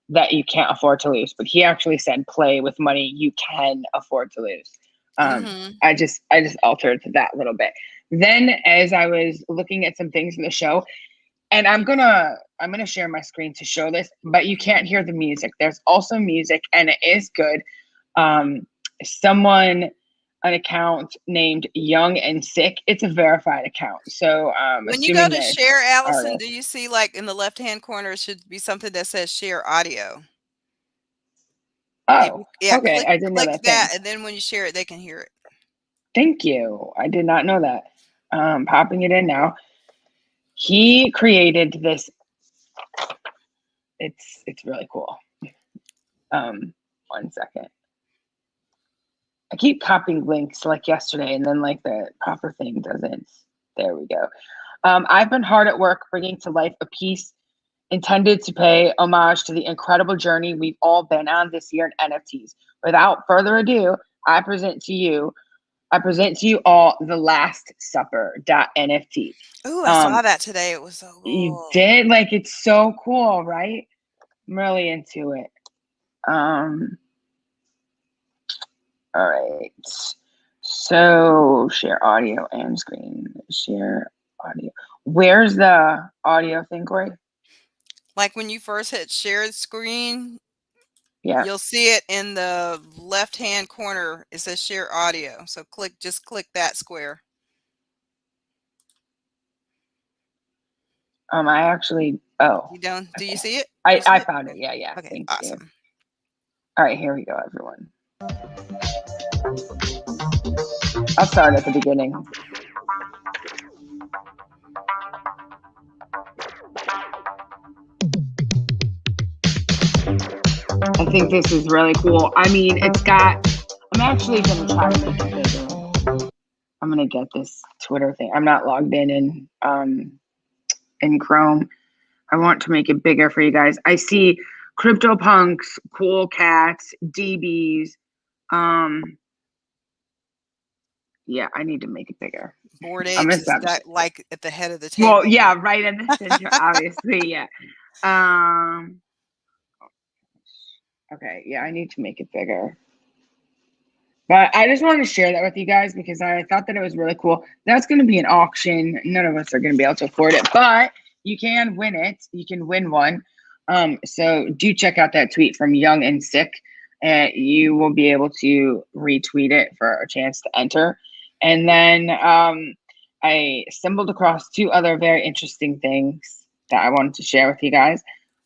that you can't afford to lose. But he actually said, play with money you can afford to lose. Hmm. I just altered that little bit. Then, as I was looking at some things in the show, and I'm gonna share my screen to show this, but you can't hear the music. There's also music, and it is good. Um, someone an account named Young and Sick. It's a verified account, so When you go assuming to that share, Allison, do artist. you see, like, in the left hand corner, it should be something that says share audio? If Oh, you, yeah, okay, click I didn't know click that. that, Thanks. and then when you share it, they can hear it. Thank you. I did not know that. Popping it in now. He created this. It's really cool. 1 second. I keep copying links like yesterday, and then like the proper thing doesn't. There we go. I've been hard at work bringing to life a piece intended to pay homage to the incredible journey we've all been on this year in NFTs. Without further ado, I present to you all the Last Supper NFT. Ooh, I Um, saw that today. It was so you cool. did like it's so cool, right? I'm really into it. All right. So share audio and screen. Share audio. Where's the audio thing, Corey? Like when you first hit share screen, Yeah. you'll see it in the left hand corner. It says share audio. So just click that square. I actually. Oh. You don't? Do you Okay. see it? You I see it? found it. Okay. Yeah. Yeah. Okay. Thank you. Awesome. All right. Here we go, everyone. I'll start at the beginning. I think this is really cool. I mean, it's got. I'm actually gonna try to make it bigger. I'm gonna get this Twitter thing. I'm not logged in Chrome. I want to make it bigger for you guys. I see CryptoPunks, Cool Cats, DBs. Yeah, I need to make it bigger. Board I'm gonna apes is stop. like at the head of the Well, table. yeah, right in the center, obviously. Yeah. Um. Okay. Yeah, I need to make it bigger. But I just wanted to share that with you guys because I thought that it was really cool. That's going to be an auction. None of us are going to be able to afford it, but you can win it. You can win one. So do check out that tweet from Young and Sick, and you will be able to retweet it for a chance to enter. And then I stumbled across two other very interesting things that I wanted to share with you guys.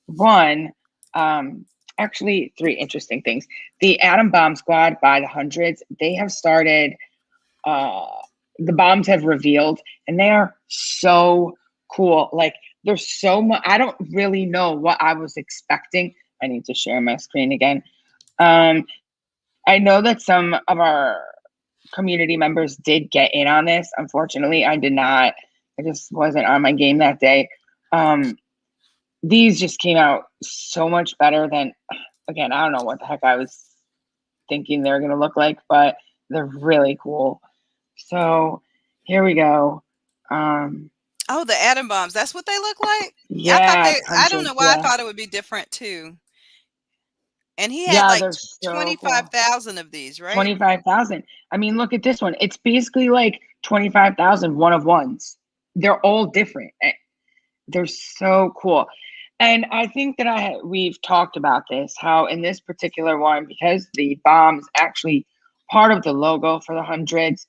One, actually, three interesting things. The Atom Bomb Squad by the hundreds, they have started, the bombs have revealed, and they are so cool. Like, there's so much. I don't really know what I was expecting. I need to share my screen again. I know that some of our community members did get in on this. Unfortunately, I did not. I just wasn't on my game that day. These just came out so much better than, again, I don't know what the heck I was thinking they were going to look like, but they're really cool. So here we go. Oh, the atom bombs. That's what they look like? Yeah, I don't know hundreds, why I yeah. thought it would be different too. And he had Yeah, like they're so cool. 25,000 of these, right? 25,000. I mean, look at this one. It's basically like 25,000 one of ones. They're all different. They're so cool. And I think that we've talked about this, how in this particular one, because the bomb is actually part of the logo for the hundreds,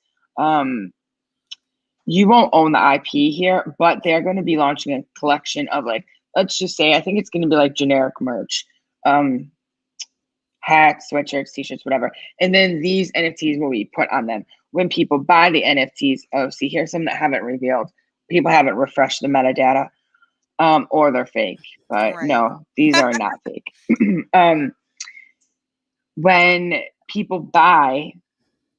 you won't own the IP here, but they're going to be launching a collection of, like, let's just say, I think it's going to be like generic merch. Hats, sweatshirts, t-shirts, whatever. And then these NFTs will be put on them. When people buy the NFTs, oh, see, here's some that haven't revealed. People haven't refreshed the metadata, or they're fake. But Right. no, these are not fake. When people buy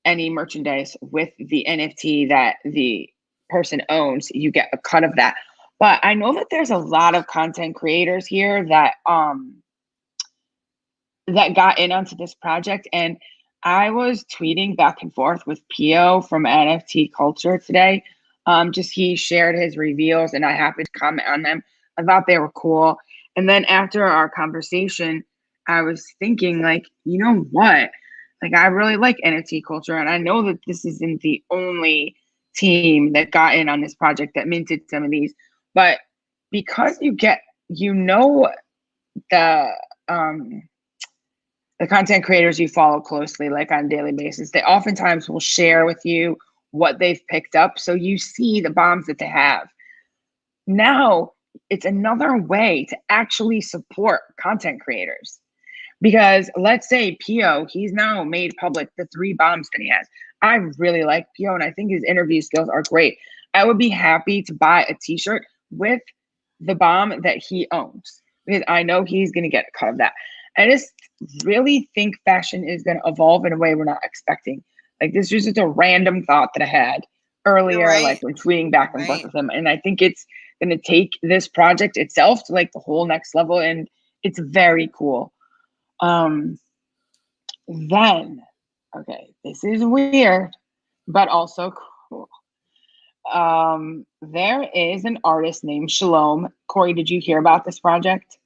any merchandise with the NFT that the person owns, you get a cut of that. But I know that there's a lot of content creators here that got in onto this project, and I was tweeting back and forth with Pio from NFT Culture today. Just he shared his reveals, and I happened to comment on them. I thought they were cool. And then after our conversation, I was thinking, like, you know what? Like, I really like NFT Culture, and I know that this isn't the only team that got in on this project that minted some of these, but because the the content creators you follow closely, like on a daily basis, they oftentimes will share with you what they've picked up. So you see the bombs that they have. Now it's another way to actually support content creators. Because let's say Pio, he's now made public the 3 bombs that he has. I really like Pio, and I think his interview skills are great. I would be happy to buy a t-shirt with the bomb that he owns, because I know he's going to get a cut of that. I just really think fashion is going to evolve in a way we're not expecting. Like, this was just a random thought that I had You're earlier, like right. when tweeting back and forth Right. with him. And I think it's going to take this project itself to like the whole next level. And it's very cool. Then, okay, this is weird, but also cool. There is an artist named Shalom. Corey, did you hear about this project?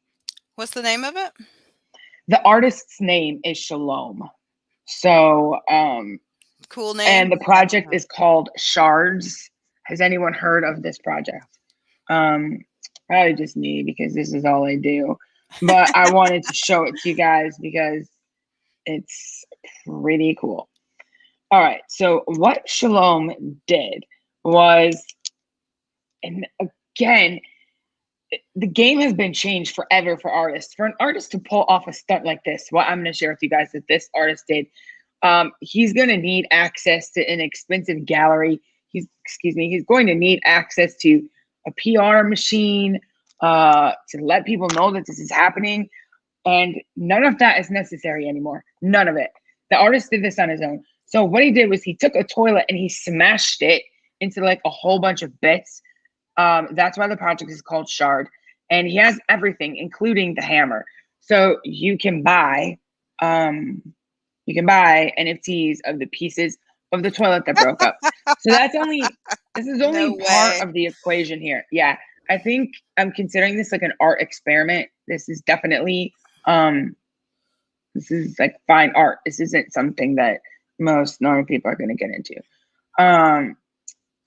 What's the name of it? The artist's name is Shalom. So, Cool and name? the project is called Shards. Has anyone heard of this project? Probably just me, because this is all I do. But I wanted to show it to you guys because it's pretty cool. All right. So what Shalom did was, and again, the game has been changed forever for artists. For an artist to pull off a stunt like this, what I'm going to share with you guys that this artist did, he's going to need access to an expensive gallery. He's going to need access to a PR machine to let people know that this is happening. And none of that is necessary anymore. None of it. The artist did this on his own. So what he did was he took a toilet and he smashed it into like a whole bunch of bits. That's why the project is called Shard. And he has everything, including the hammer. So you can buy NFTs of the pieces of the toilet that broke up. So this is No only part way. of the equation here. Yeah. I think I'm considering this like an art experiment. This is definitely this is like fine art. This isn't something that most normal people are going to get into.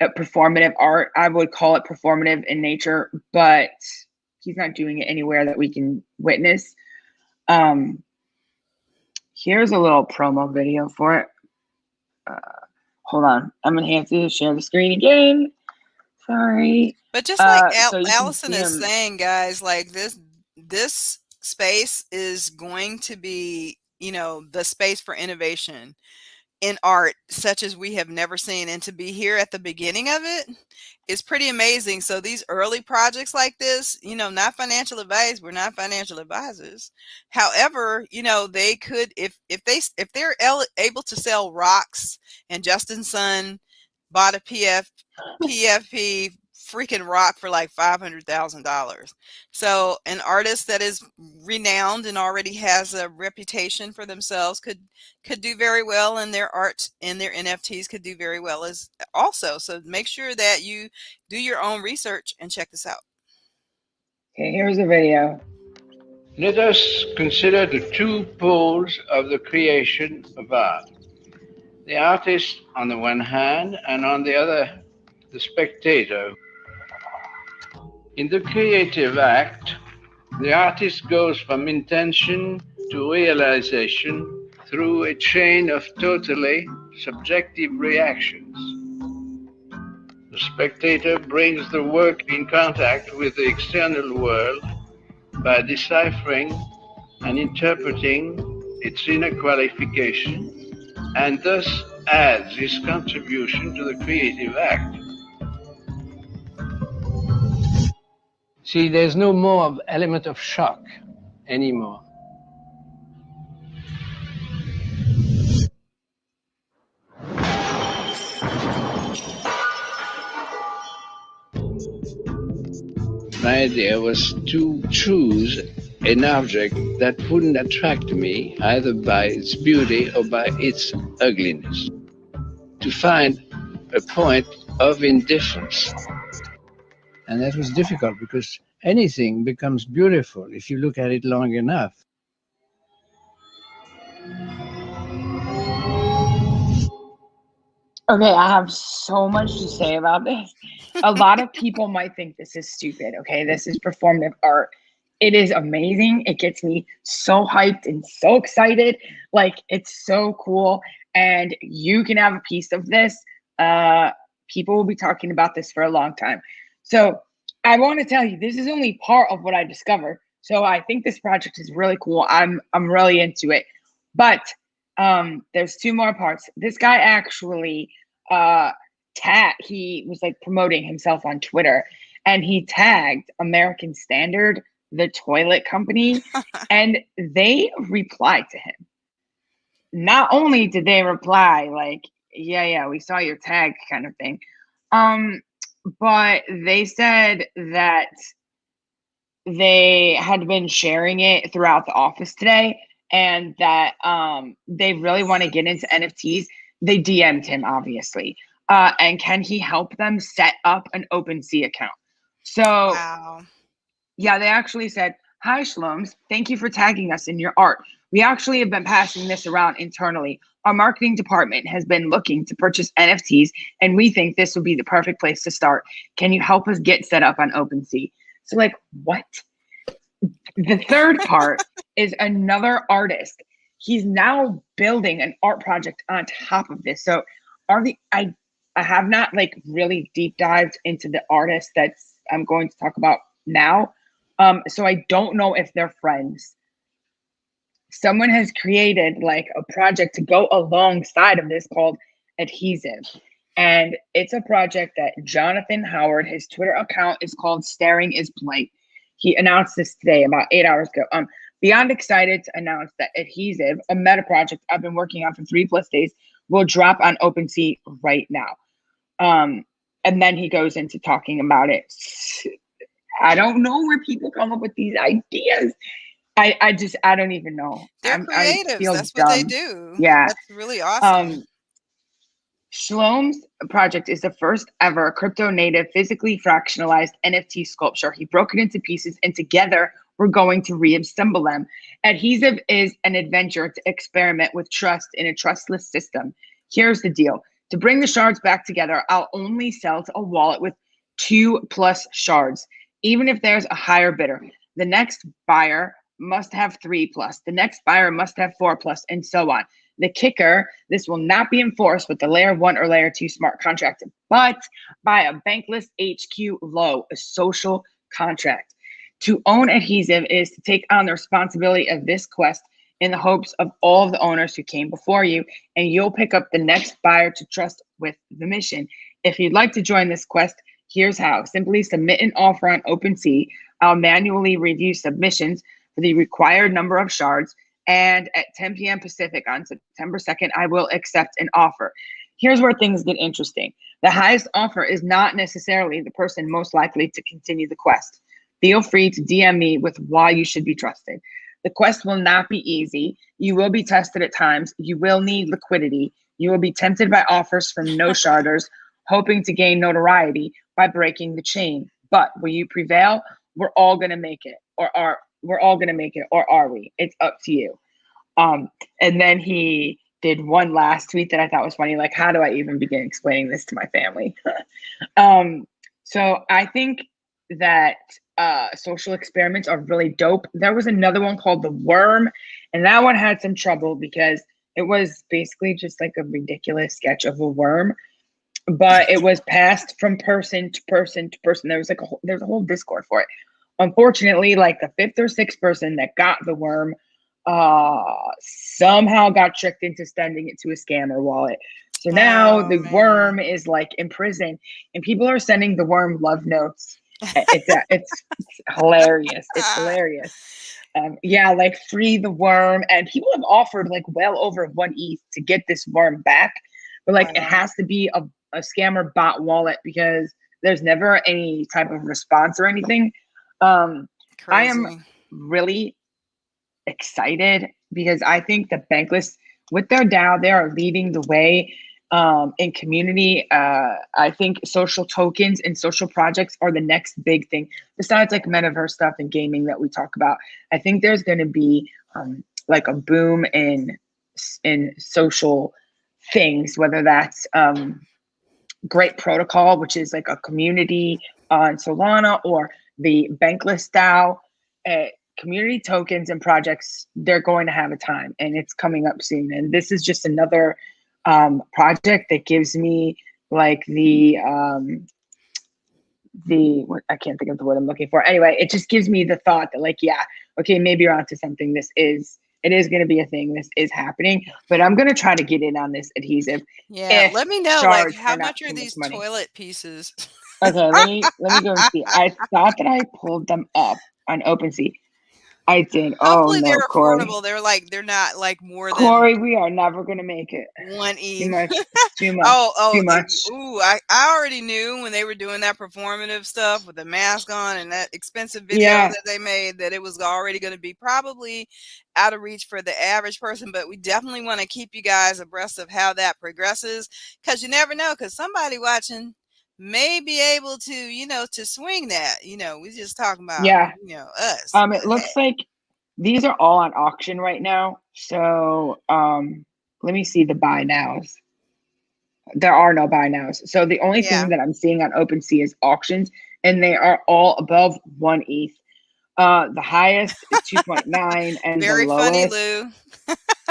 Performative art, I would call it performative in nature, but he's not doing it anywhere that we can witness. Here's a little promo video for it. Hold on. I'm going to have to share the screen again. Sorry. But just like so you can Allison see is him. saying, guys, like this space is going to be, you know, the space for innovation in art such as we have never seen, and to be here at the beginning of it is pretty amazing. So these early projects like this, you know, not financial advice, we're not financial advisors. However, you know, they could, if they're able to sell rocks, and Justin's son bought a PFP freaking rock for like $500,000. So an artist that is renowned and already has a reputation for themselves could do very well, and their art and their NFTs could do very well as also. So make sure that you do your own research and check this out. Okay, here's a video. Let us consider the two poles of the creation of art. The artist on the one hand, and on the other, the spectator. In the creative act, the artist goes from intention to realization through a chain of totally subjective reactions. The spectator brings the work in contact with the external world by deciphering and interpreting its inner qualification, and thus adds his contribution to the creative act. See, there's no more element of shock anymore. My idea was to choose an object that wouldn't attract me either by its beauty or by its ugliness. To find a point of indifference. And that was difficult because anything becomes beautiful if you look at it long enough. Okay, I have so much to say about this. A lot of people might think this is stupid. Okay, this is performative art. It is amazing. It gets me so hyped and so excited. Like, it's so cool. And you can have a piece of this. People will be talking about this for a long time. So I want to tell you, this is only part of what I discovered. So I think this project is really cool. I'm really into it. But there's two more parts. This guy actually he was like promoting himself on Twitter, and he tagged American Standard, the toilet company, and they replied to him. Not only did they reply like, yeah, we saw your tag kind of thing, but they said that they had been sharing it throughout the office today, and that they really want to get into NFTs. They DM'd him, obviously. And can he help them set up an OpenSea account? So, Wow. Yeah, they actually said, "Hi, Shloms. Thank you for tagging us in your art. We actually have been passing this around internally. Our marketing department has been looking to purchase NFTs, and we think this would be the perfect place to start. Can you help us get set up on OpenSea?" So, like, what? The third part is another artist. He's now building an art project on top of this. So I have not like really deep dived into the artist that I'm going to talk about now. So I don't know if they're friends. Someone has created like a project to go alongside of this called Adhesive. And it's a project that Jonathan Howard, his Twitter account is called Staring is Blight. He announced this today about 8 hours ago. Beyond excited to announce that Adhesive, a meta project I've been working on for 3+ days, will drop on OpenSea right now. And then he goes into talking about it. I don't know where people come up with these ideas. I don't even know. They're creatives. That's dumb. what they do. Yeah. That's really awesome. Shlom's project is the first ever crypto native physically fractionalized NFT sculpture. He broke it into pieces, and together we're going to reassemble them. Adhesive is an adventure to experiment with trust in a trustless system. Here's the deal. To bring the shards back together, I'll only sell to a wallet with 2+ shards. even if there's a higher bidder. The next buyer must have 3 plus, the next buyer must have 4 plus, and so on. The kicker, this will not be enforced with the layer 1 or layer 2 smart contract, but by a bankless HQ low, a social contract. To own Adhesive is to take on the responsibility of this quest in the hopes of all of the owners who came before you, and you'll pick up the next buyer to trust with the mission. If you'd like to join this quest, here's how. Simply submit an offer on OpenSea. I'll manually review submissions for the required number of shards, and at 10 p.m. Pacific on September 2nd, I will accept an offer. Here's where things get interesting. The highest offer is not necessarily the person most likely to continue the quest. Feel free to DM me with why you should be trusted. The quest will not be easy. You will be tested at times. You will need liquidity. You will be tempted by offers from no sharders, hoping to gain notoriety by breaking the chain. But will you prevail? We're all going to make it, or are we? It's up to you. And then he did one last tweet that I thought was funny. Like, how do I even begin explaining this to my family? So I think that social experiments are really dope. There was another one called The Worm, and that one had some trouble because it was basically just like a ridiculous sketch of a worm, but it was passed from person to person to person. There was like there's a whole Discord for it. Unfortunately, like the 5th or 6th person that got the worm somehow got tricked into sending it to a scammer wallet. So now the worm is like in prison, and people are sending the worm love notes. It's hilarious. It's hilarious. Yeah, like free the worm, and people have offered like well over 1 ETH to get this worm back, but like it has to be a scammer bot wallet because there's never any type of response or anything. I am really excited because I think the Bankless, with their DAO, they are leading the way in community. I think social tokens and social projects are the next big thing besides like metaverse stuff and gaming that we talk about. I think there's going to be like a boom in social things, whether that's Great Protocol, which is like a community on Solana, or the Bankless DAO. Community tokens and projects, they're going to have a time, and it's coming up soon. And this is just another project that gives me like what, I can't think of the word I'm looking for. Anyway, it just gives me the thought that like, yeah, okay, maybe you're onto something. It is going to be a thing. This is happening, but I'm going to try to get in on this Adhesive. Yeah, let me know, like, how much are these toilet pieces? Okay, let me go and see. I thought that I pulled them up on OpenSea. I did. Hopefully no, they're Corey. affordable. They're not like more than Corey. We are never gonna make it. 1 ETH. Too much. Too much. Too much. I already knew when they were doing that performative stuff with the mask on and that expensive video that they made that it was already going to be probably out of reach for the average person. But we definitely want to keep you guys abreast of how that progresses, because you never know, because somebody watching may be able to, to swing that. We just talking about, us. It looks like these are all on auction right now. So let me see the buy nows. There are no buy nows. So the only thing that I'm seeing on OpenSea is auctions, and they are all above 1 ETH. The highest is 2.9, and very the lowest funny, Lou.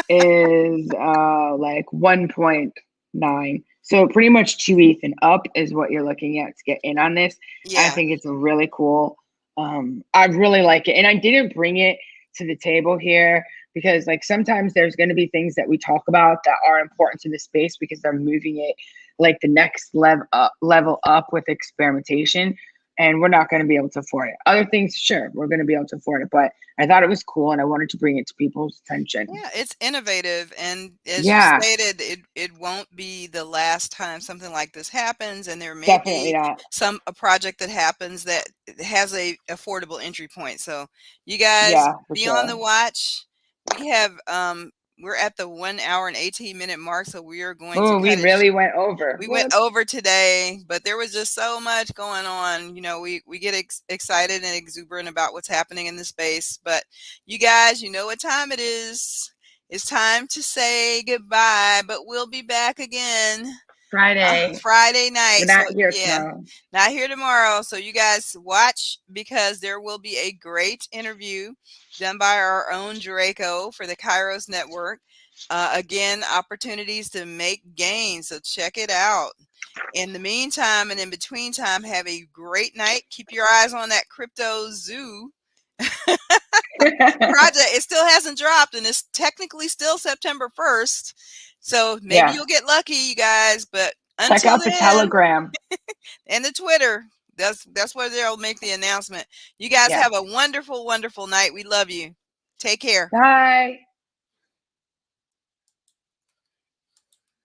is like 1.9. So pretty much 2 ETH and up is what you're looking at to get in on this. Yeah. I think it's really cool. I really like it. And I didn't bring it to the table here because like sometimes there's going to be things that we talk about that are important to the space because they're moving it like the next level up with experimentation. And we're not going to be able to afford it. Other things, sure, we're going to be able to afford it. But I thought it was cool, and I wanted to bring it to people's attention. Yeah, it's innovative. And as you stated, it won't be the last time something like this happens. And there may be a project that happens that has a affordable entry point. So you guys be on the watch. We have we're at the 1 hour and 18-minute mark, so we are going to. We really went over. We went over today, but there was just so much going on. We get excited and exuberant about what's happening in the space. But you guys, you know what time it is. It's time to say goodbye, but we'll be back again Friday. Friday night. We're not So here yeah, tomorrow. not here tomorrow. So you guys watch, because there will be a great interview done by our own Draco for the Kairos Network. Again, opportunities to make gains. So check it out. In the meantime and in between time, have a great night. Keep your eyes on that crypto zoo project. It still hasn't dropped, and it's technically still September 1st. So maybe you'll get lucky, you guys. But check until out the then, Telegram and the Twitter. That's where they'll make the announcement. You guys have a wonderful, wonderful night. We love you. Take care. Bye.